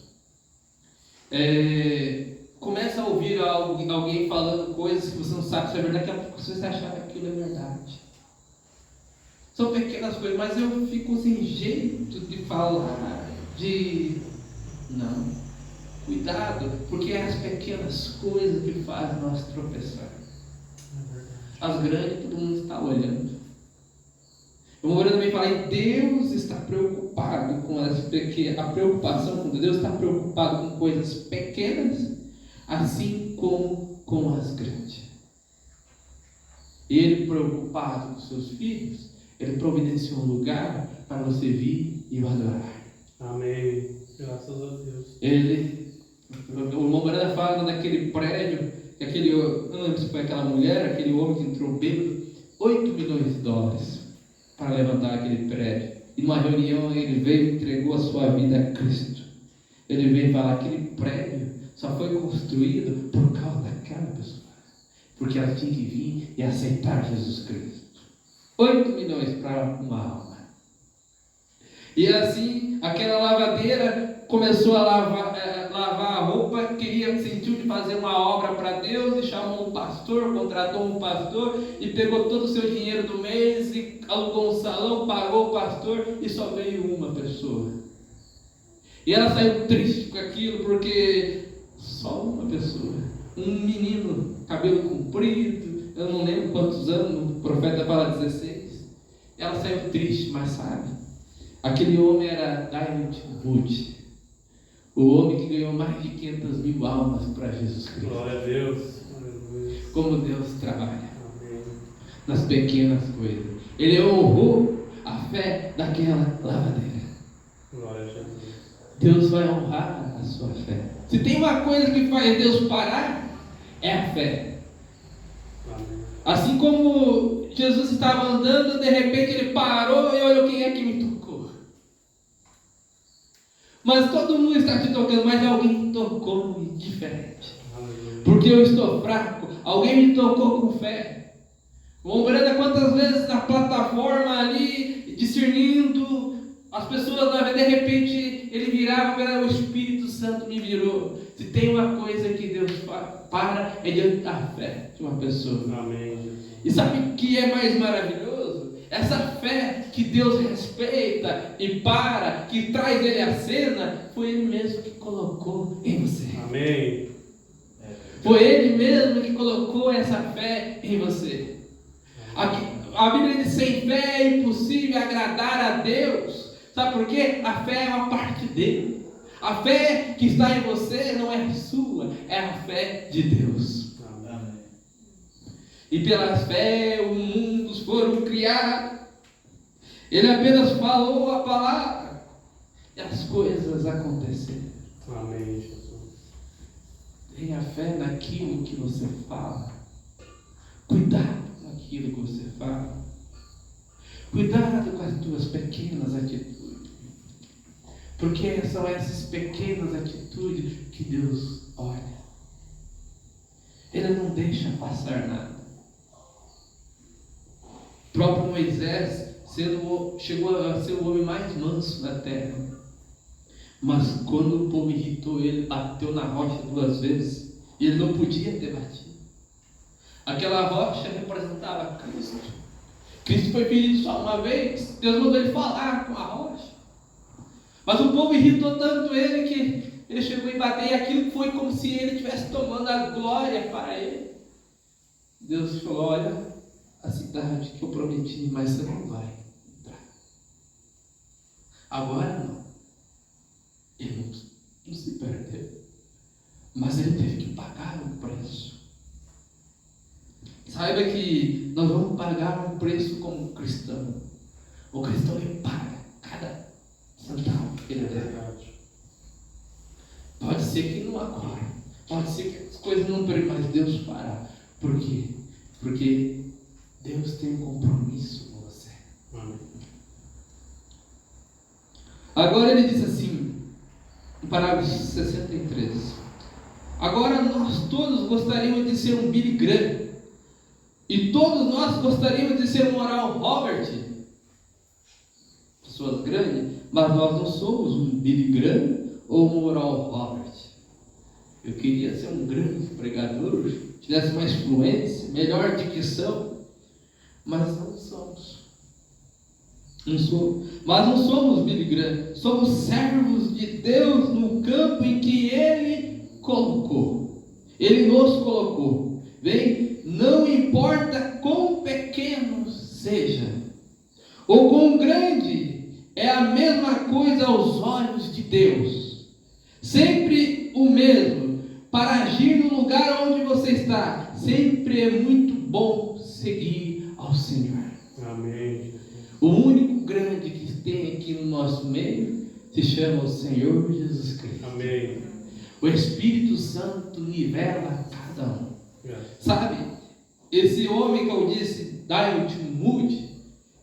Começa a ouvir alguém falando coisas que você não sabe se é verdade, daqui a pouco você vai achar que aquilo é verdade. São pequenas coisas, mas eu fico sem jeito de falar, Não. Cuidado, porque é as pequenas coisas que fazem nós tropeçar. As grandes, todo mundo está olhando. O Moura também fala, Deus está preocupado com as pequenas. A preocupação com Deus está preocupado com coisas pequenas, assim como com as grandes. Ele, preocupado com seus filhos, ele providenciou um lugar para você vir e o adorar. Amém. Graças a Deus. O irmão Branda fala naquele prédio, eu não lembro se foi aquela mulher, aquele homem que entrou bêbado, $8 milhões para levantar aquele prédio. E numa reunião ele veio e entregou a sua vida a Cristo. Ele veio falar que aquele prédio só foi construído por causa daquela pessoa, porque ela tinha que vir e aceitar Jesus Cristo. 8 milhões para uma alma. E assim, aquela lavadeira começou a lavar a roupa, sentiu de fazer uma obra para Deus, e chamou um pastor, contratou um pastor, e pegou todo o seu dinheiro do mês, e alugou um salão, pagou o pastor, e só veio uma pessoa. E ela saiu triste com aquilo, porque só uma pessoa, um menino, cabelo comprido, eu não lembro quantos anos, o profeta fala 16, ela saiu triste, mas sabe, aquele homem era David Wood, o homem que ganhou mais de 500 mil almas para Jesus Cristo. Glória a Deus. Como Deus trabalha. Amém. Nas pequenas coisas. Ele honrou a fé daquela lavadeira. Glória a Jesus. Deus vai honrar a sua fé. Se tem uma coisa que faz Deus parar, é a fé. Amém. Assim como Jesus estava andando, de repente ele parou e olhou, quem é que me tocou? Mas todo mundo está te tocando, mas alguém tocou diferente. Porque eu estou fraco, alguém me tocou com fé. Vamos ver quantas vezes na plataforma ali, discernindo, as pessoas, de repente, ele virava, o Espírito Santo me virou. Se tem uma coisa que Deus para, é diante da fé de uma pessoa. Amém. E sabe o que é mais maravilhoso? Essa fé que Deus respeita e para, que traz Ele à cena, foi Ele mesmo que colocou em você. Amém. Foi Ele mesmo que colocou essa fé em você. A Bíblia diz, sem fé é impossível agradar a Deus. Sabe por quê? A fé é uma parte dele. A fé que está em você não é sua, é a fé de Deus. E pela fé os mundos foram criados. Ele apenas falou a palavra e as coisas aconteceram. Amém, Jesus. Tenha fé naquilo que você fala. Cuidado com aquilo que você fala. Cuidado com as tuas pequenas atitudes. Porque são essas pequenas atitudes que Deus olha. Ele não deixa passar nada. O próprio Moisés chegou a ser o homem mais manso da terra. Mas quando o povo irritou ele, bateu na rocha 2 vezes, e ele não podia ter batido. Aquela rocha representava Cristo. Cristo foi ferido só uma vez, Deus mandou ele falar com a rocha. Mas o povo irritou tanto ele que ele chegou a bater, e aquilo foi como se ele estivesse tomando a glória para ele. Deus falou: olha, a cidade que eu prometi, mas você não vai entrar. Agora não. Ele não se perdeu, mas ele teve que pagar um preço. Saiba que nós vamos pagar um preço como cristão. O cristão, ele paga cada centavo que ele deve. Pode ser que não agora, pode ser que as coisas não permitam, mas Deus fará. Por quê? Porque Deus tem um compromisso com você. Amém. Agora ele diz assim, no parágrafo 63: agora nós todos gostaríamos de ser um Billy Graham, e todos nós gostaríamos de ser um Oral Robert, pessoas grandes, mas nós não somos um Billy Graham ou um Oral Robert. Eu queria ser um grande pregador, tivesse mais fluência, melhor dicção, mas não somos. Mas não somos Billy Graham, somos servos de Deus no campo em que Ele colocou. Ele nos colocou. Bem, não importa quão pequeno seja, ou quão grande, é a mesma coisa aos olhos de Deus. Sempre o mesmo, para agir no lugar onde você está. Sempre é muito bom seguir ao Senhor. Amém. O único grande que tem aqui no nosso meio se chama o Senhor Jesus Cristo. Amém. O Espírito Santo nivela cada um. Sabe, esse homem que eu disse, Diamond Moody,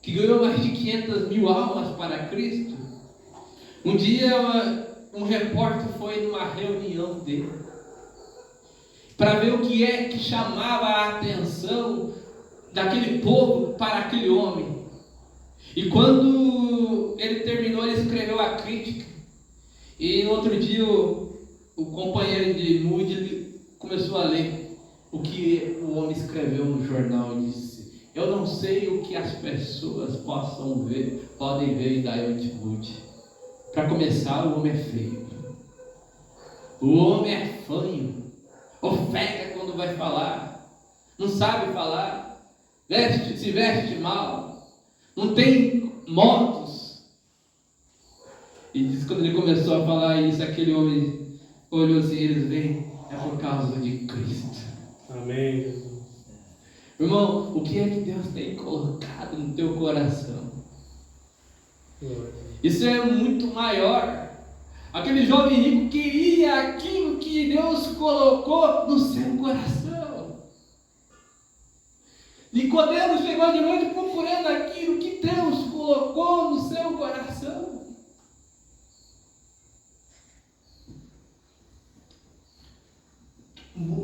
que ganhou mais de 500 mil almas para Cristo, um dia um repórter foi numa reunião dele para ver o que é que chamava a atenção daquele povo para aquele homem. E quando ele terminou, ele escreveu a crítica. E no outro dia o companheiro de Moody começou a ler o que o homem escreveu no jornal e disse: eu não sei o que as pessoas podem ver em Diamond Moody. Para começar, o homem é feio. O homem é fanho. Ofega quando vai falar. Não sabe falar. Se veste mal. Não tem motos. E diz que quando ele começou a falar isso, aquele homem olhou assim: eles vêm, é por causa de Cristo. Amém, Jesus. Irmão, o que é que Deus tem colocado no teu coração? Isso é muito maior. Aquele jovem rico queria aquilo que Deus colocou no seu coração. Nicodemo chegou de noite procurando aquilo que Deus colocou no seu coração.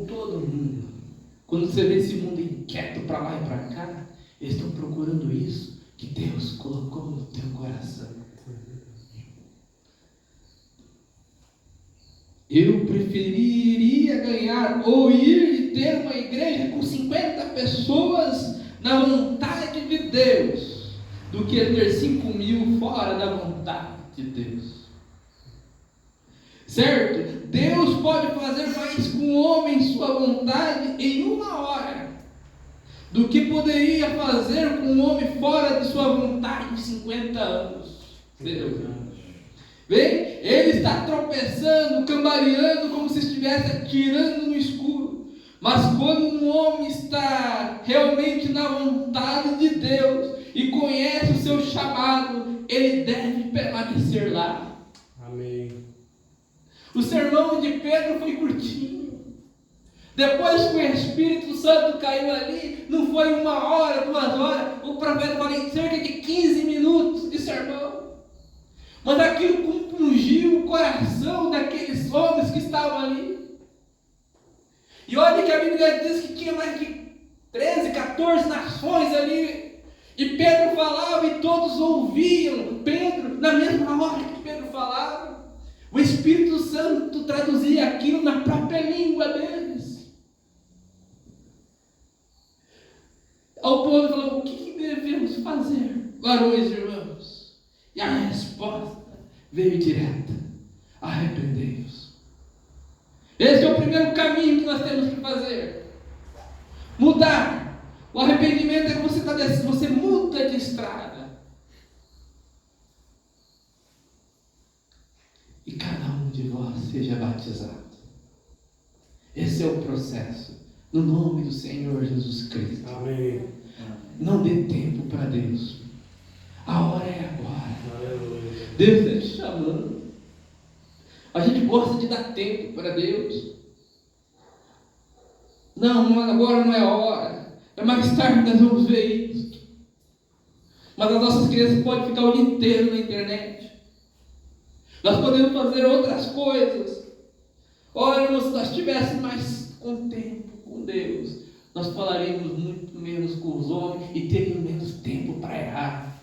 Todo mundo, quando você vê esse mundo inquieto para lá e para cá, eles estão procurando isso que Deus colocou no teu coração. Eu preferiria ganhar ou ir e ter uma igreja com 50 pessoas na vontade de Deus do que ter 5.000 fora da vontade de Deus. Certo? Deus pode fazer mais com o homem sua vontade em 1 hora do que poderia fazer com um homem fora de sua vontade em 50 anos. Deus. Bem, ele está tropeçando, cambaleando, como se estivesse atirando no escuro. Mas quando um homem está realmente na vontade de Deus e conhece o seu chamado, ele deve permanecer lá. Amém. O sermão de Pedro foi curtinho. Depois que o Espírito Santo caiu ali, não foi 1 hora, 2 horas. O profeta falou em cerca de 15 minutos de sermão. Mas aquilo compungiu o coração daqueles homens que estavam ali. E olha que a Bíblia diz que tinha mais de 13, 14 nações ali. E Pedro falava e todos ouviam Pedro na mesma hora que Pedro falava. O Espírito Santo traduzia aquilo na própria língua deles. O povo falou: o que devemos fazer, varões e irmãos? E a resposta veio direta: arrependei-vos. Esse é o primeiro caminho que nós temos que fazer. Mudar. O arrependimento é que você muda de estrada. E cada um de vós seja batizado. Esse é o processo. No nome do Senhor Jesus Cristo. Amém. Não dê tempo para Deus. A hora é agora. Aleluia. Deus está te chamando. A gente gosta de dar tempo para Deus. Não, agora não é a hora. É mais tarde nós vamos ver isso. Mas as nossas crianças podem ficar o dia inteiro na internet. Nós podemos fazer outras coisas. Olha, irmãos, se nós estivéssemos mais com tempo com Deus, nós falaríamos muito menos com os homens e teríamos menos tempo para errar.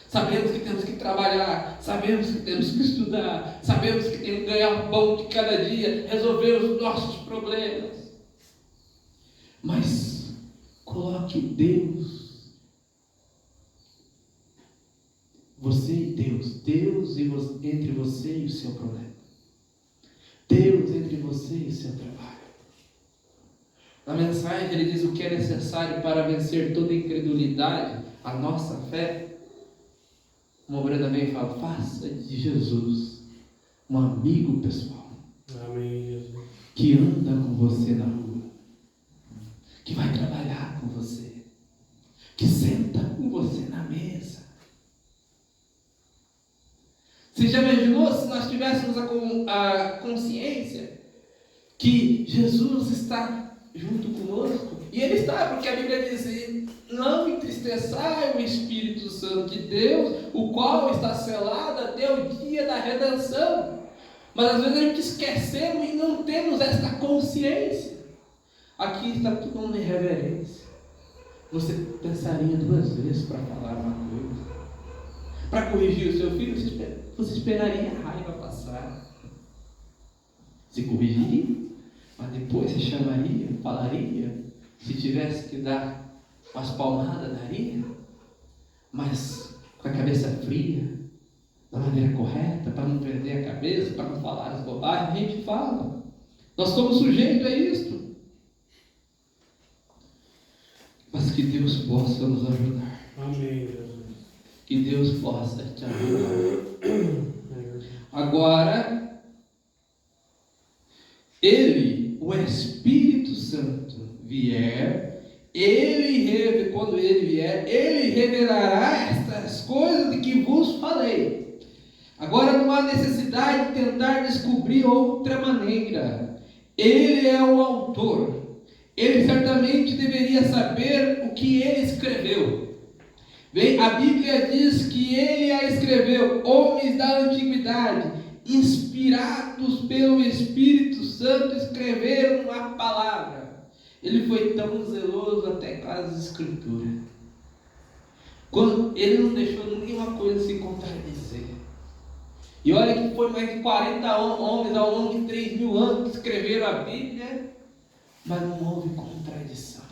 Sabemos que temos que trabalhar, sabemos que temos que estudar, sabemos que temos que ganhar o pão de cada dia, resolver os nossos problemas. Mas coloque Deus, você e Deus, entre você e o seu problema, Deus entre você e o seu trabalho. Na mensagem ele diz o que é necessário para vencer toda incredulidade, a nossa fé. Uma obreira também fala: faça de Jesus um amigo pessoal. Amém, Jesus. Que anda com você na rua, que vai trabalhar com você, que senta com você na mesa. Você já imaginou se nós tivéssemos a consciência que Jesus está junto conosco? E Ele está, porque a Bíblia diz: não entristeçai o Espírito Santo de Deus, o qual está selado até o dia da redenção. Mas às vezes a gente esquecemos e não temos esta consciência. Aqui está tudo uma irreverência. Você pensaria duas vezes para falar uma coisa. Para corrigir o seu filho, você esperaria a raiva passar. Se corrigiria, mas depois você chamaria, falaria. Se tivesse que dar umas palmadas, daria. Mas com a cabeça fria, da maneira correta, para não perder a cabeça, para não falar as bobagens, a gente fala. Nós somos sujeitos a isto. Mas que Deus possa nos ajudar. Amém, Jesus. Que Deus possa te ajudar. Agora, Ele, o Espírito Santo, quando Ele vier, Ele revelará estas coisas de que vos falei. Agora não há necessidade de tentar descobrir outra maneira. Ele é o autor. Ele certamente deveria saber o que ele escreveu. Bem, a Bíblia diz que ele a escreveu, homens da antiguidade, inspirados pelo Espírito Santo, escreveram a palavra. Ele foi tão zeloso até com as Escrituras. Quando ele não deixou nenhuma coisa se contradizer. E olha que foi mais de 40 homens ao longo de 3.000 anos que escreveram a Bíblia, mas não houve contradição.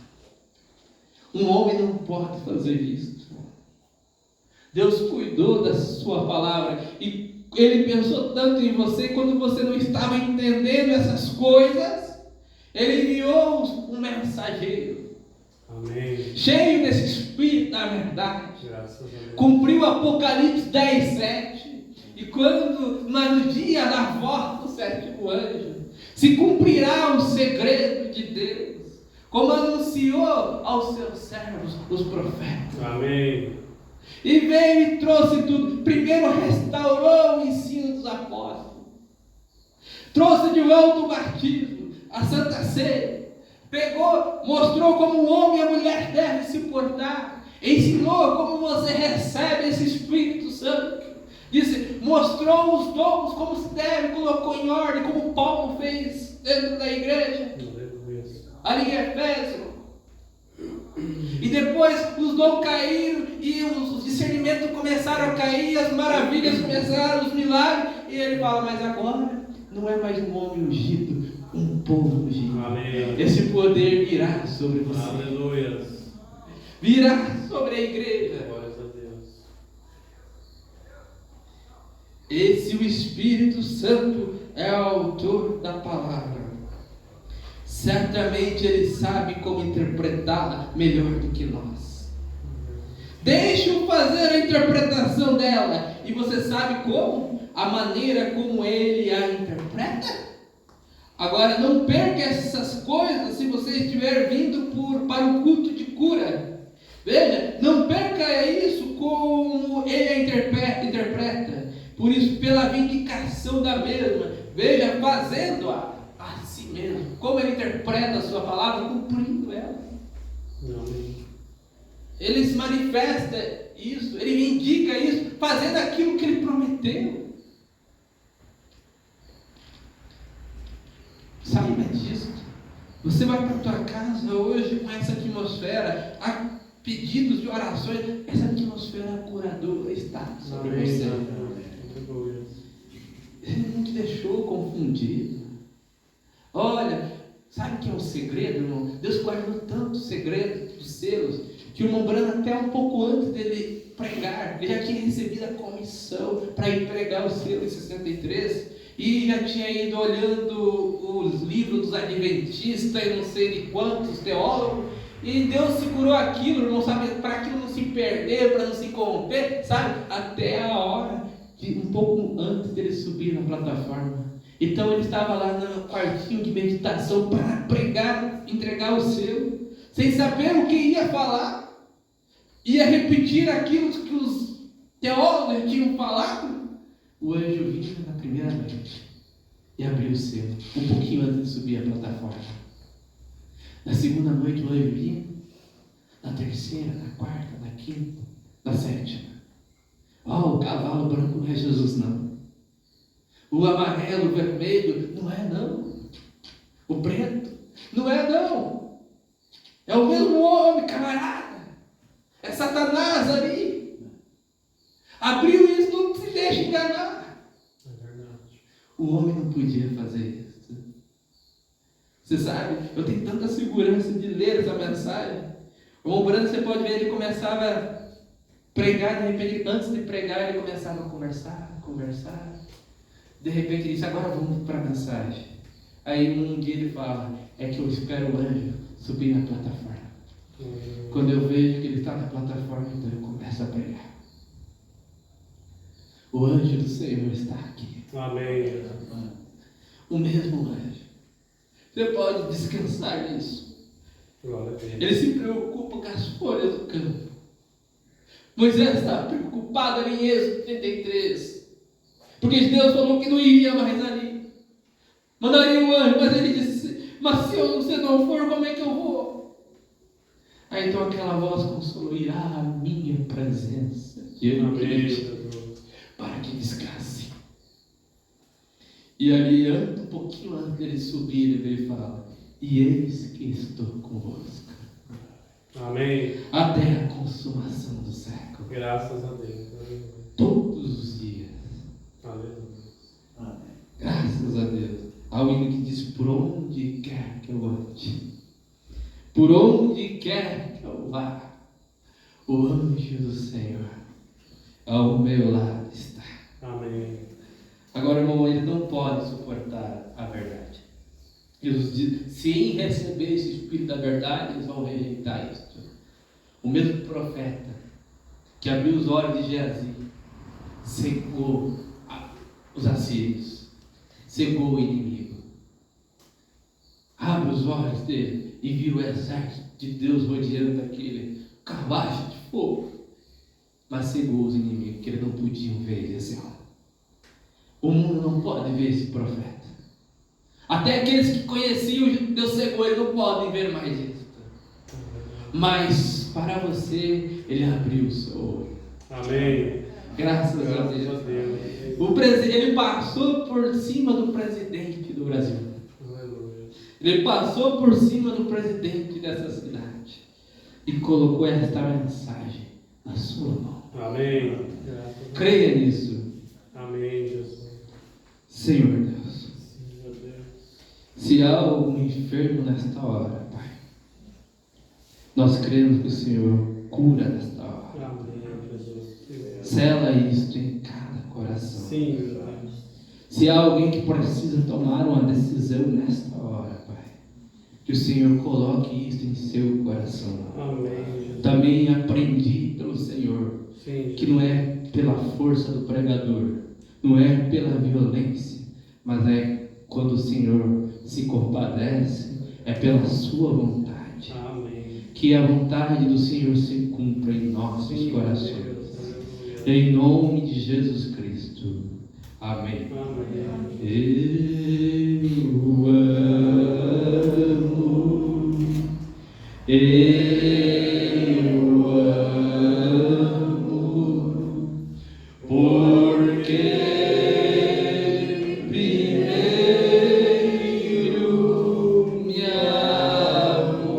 Um homem não pode fazer isso. Deus cuidou da sua palavra e Ele pensou tanto em você. Quando você não estava entendendo essas coisas, Ele enviou um mensageiro. Amém. Cheio desse Espírito da verdade. Graças a Deus. Cumpriu Apocalipse 10:7. E quando, no dia da voz do sétimo anjo, se cumprirá o segredo de Deus, como anunciou aos seus servos, os profetas. Amém. E veio e trouxe tudo. Primeiro restaurou o ensino dos apóstolos. Trouxe de volta o batismo, a Santa Ceia. Pegou, mostrou como o homem e a mulher devem se portar. Ensinou como você recebe esse Espírito Santo. Disse, mostrou os dons, como se deve, colocou em ordem, como Paulo fez dentro da igreja. Ali em Efésio. E depois os dons caíram e os discernimentos começaram a cair, as maravilhas começaram, os milagres. E ele fala, mas agora não é mais um homem ungido, um povo ungido. Amém. Esse poder virá sobre você. Aleluia. virá sobre a igreja. Glórias a Deus. E se o Espírito Santo é o autor da palavra, certamente ele sabe como interpretá-la melhor do que nós. Deixe-o fazer a interpretação dela, e você sabe como? A maneira como ele a interpreta. Agora, não perca essas coisas se você estiver vindo para o culto de cura. Veja, não perca isso como ele a interpreta. Por isso, pela vindicação da mesma, veja, fazendo-a a si mesmo. Como ele interpreta a sua palavra, cumprindo ela. Amém. Ele se manifesta isso, ele indica isso, fazendo aquilo que ele prometeu. Saiba disso. Você vai para a tua casa hoje com essa atmosfera, há pedidos de orações, essa atmosfera curadora está sobre você. Ele não te deixou confundido. Olha, sabe o que é um segredo, irmão? Deus guardou tanto segredo dos selos, que o irmão Branham, até um pouco antes dele pregar, ele já tinha recebido a comissão para ir pregar o selo em 63, e já tinha ido olhando os livros dos adventistas e não sei de quantos teólogos, e Deus segurou aquilo, irmão, sabe, para aquilo não se perder, para não se corromper, sabe, até a hora, um pouco antes dele subir na plataforma. Então ele estava lá no quartinho de meditação para pregar, entregar o selo, sem saber o que ia falar, ia repetir aquilo que os teólogos tinham falado. O anjo vinha na primeira noite e abriu o selo, um pouquinho antes de subir a plataforma. Na segunda noite o anjo vinha, na terceira, na quarta, na quinta, na sétima. O cavalo branco não é Jesus, não. O amarelo, o vermelho, não é, não. O preto, não é, não. É o mesmo homem, camarada. É Satanás ali. Abriu isso, não se deixa enganar. É verdade. O homem não podia fazer isso. Você sabe, eu tenho tanta segurança de ler essa mensagem. O irmão Branham, você pode ver, ele começava a pregar, de repente, antes de pregar, ele começava a conversar. De repente ele disse, agora vamos para a mensagem. Aí um dia ele fala, é que eu espero o anjo subir na plataforma. Quando eu vejo que ele está na plataforma, então eu começo a pregar. O anjo do Senhor está aqui. Amém. O mesmo anjo. Você pode descansar nisso. Glória a Deus. Ele se preocupa com as folhas do campo. Moisés estava preocupado ali em Êxodo 33. Porque Deus falou que não iria mais ali. Mandaria o anjo, mas ele disse, mas se você não for, como é que eu vou? Aí então aquela voz consolou, irá a minha presença diante de ti, para que descanse. E ali, um pouquinho antes dele subir, ele veio falar, e eis que estou convosco. Amém. Até a consumação do século. Graças a Deus. Todos os dias. Aleluia. Graças a Deus. Há um hino que diz, por onde quer que eu ande, por onde quer que eu vá, o anjo do Senhor ao meu lado está. Amém. Agora, irmão, ele não pode suportar a verdade. Jesus diz, se em receber esse Espírito da verdade, eles vão rejeitar isto. O mesmo profeta que abriu os olhos de Geazi, cegou os assírios, cegou o inimigo. Abre os olhos dele e viu o exército de Deus rodeando aquele carruagem de fogo, mas cegou os inimigos, que eles não podiam ver esse homem. O mundo não pode ver esse profeta. Até aqueles que conheciam Deus cegou, eles não podem ver mais isso. Mas para você, ele abriu o seu olho. Amém. Graças a Deus. Ele passou por cima do presidente do Brasil. Aleluia. Ele passou por cima do presidente dessa cidade e colocou esta mensagem na sua mão. Amém. Creia nisso. Amém, Jesus. Senhor Deus, se há algum enfermo nesta hora, Pai, Nós cremos que o Senhor cura nesta hora. Amém, Jesus. Sela isto em cada coração. Sim, meu Deus. Se há alguém que precisa tomar uma decisão nesta hora, Pai, que o Senhor coloque isso em seu coração. Amém, Jesus. Também aprendi pelo Senhor Sim, que não é pela força do pregador, não é pela violência, mas é quando o Senhor se compadece, é pela sua vontade. amém. Que a vontade do Senhor se cumpra em nossos Sim, corações. Deus. Em nome de Jesus Cristo. Amém. Amém. Eu amo, porque primeiro me amou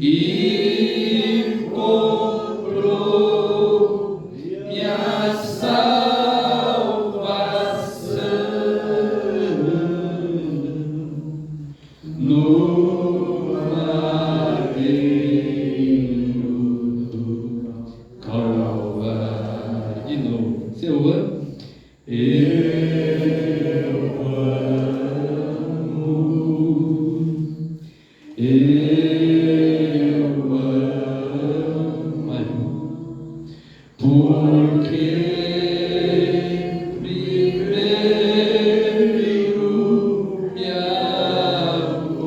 e comprou minha salvação no madeiro do Calvário. De novo, seu amo, mais um. Porque primeiro me amou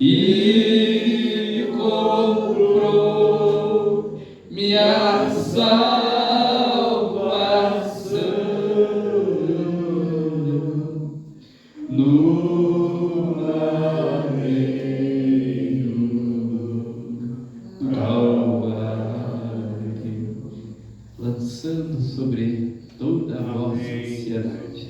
e comprou minha salvação no madeiro do Calvário, lançando sobre toda a vossa ansiedade,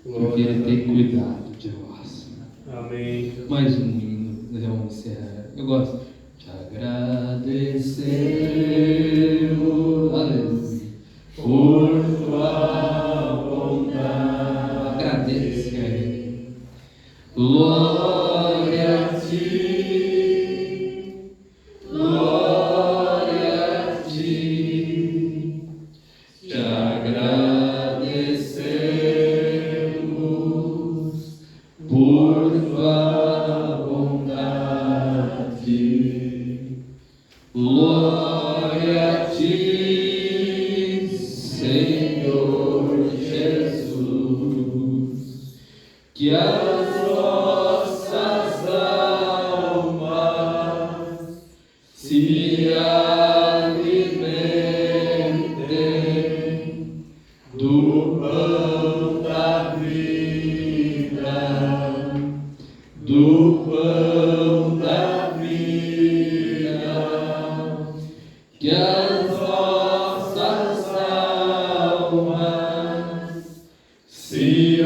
porque Ele tem cuidado de vós. Amém, Jesus. Mais um hino, nós vamos encerrar. Eu gosto. Te agradecemos, aleluia, por tua bondade. Agradece a Ele. Glória a ti, glória a ti. Te agradecemos por tua bondade. Glória a ti, Senhor Jesus, que as nossas almas se alimentem do pão da vida, do pão da vida, que as nossas almas se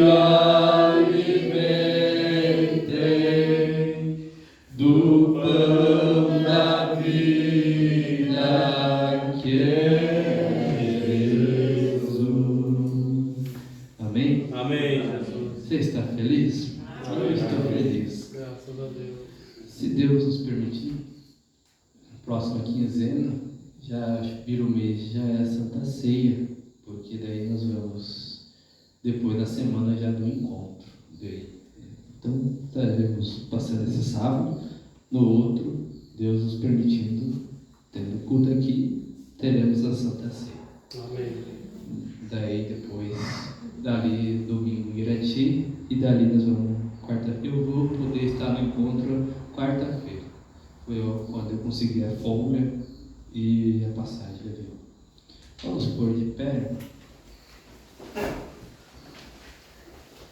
alimentem do pão da vida, que é Jesus. Amém? Amém, Jesus. Você está feliz? Eu estou feliz. Graças a Deus. Se Deus nos permitir, na próxima quinzena, já vira o mês, já é a Santa Ceia, porque daí nós vamos, depois da semana já do encontro. Então, estaremos passando esse sábado, no outro, Deus nos permitindo, tendo culto aqui, teremos a Santa Ceia. Amém. Daí depois, dali domingo em Irati, e dali nós vamos quarta-feira. Eu vou poder estar no encontro quarta-feira. Foi quando eu consegui a folga e a passagem de avião. Vamos pôr de pé.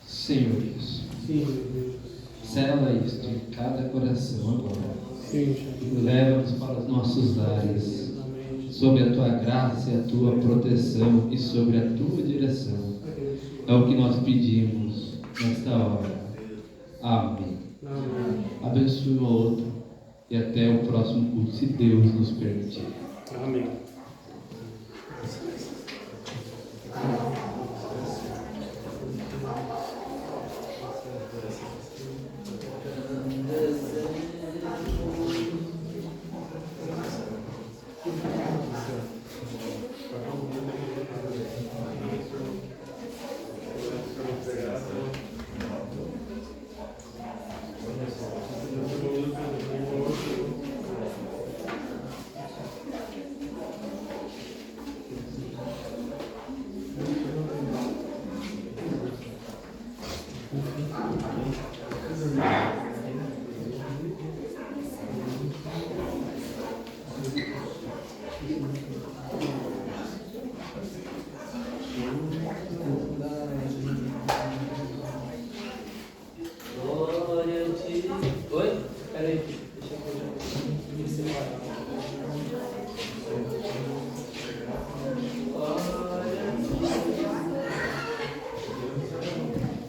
Senhor Deus, Sim, Jesus. sela isto em cada coração agora. Sim, Jesus. Leva-nos para os nossos lares, Amém. sob a tua graça e a tua proteção e sobre a tua direção. É o que nós pedimos nesta hora. Amém. Amém. Abençoe o outro e até o próximo culto, se Deus nos permitir. Amém.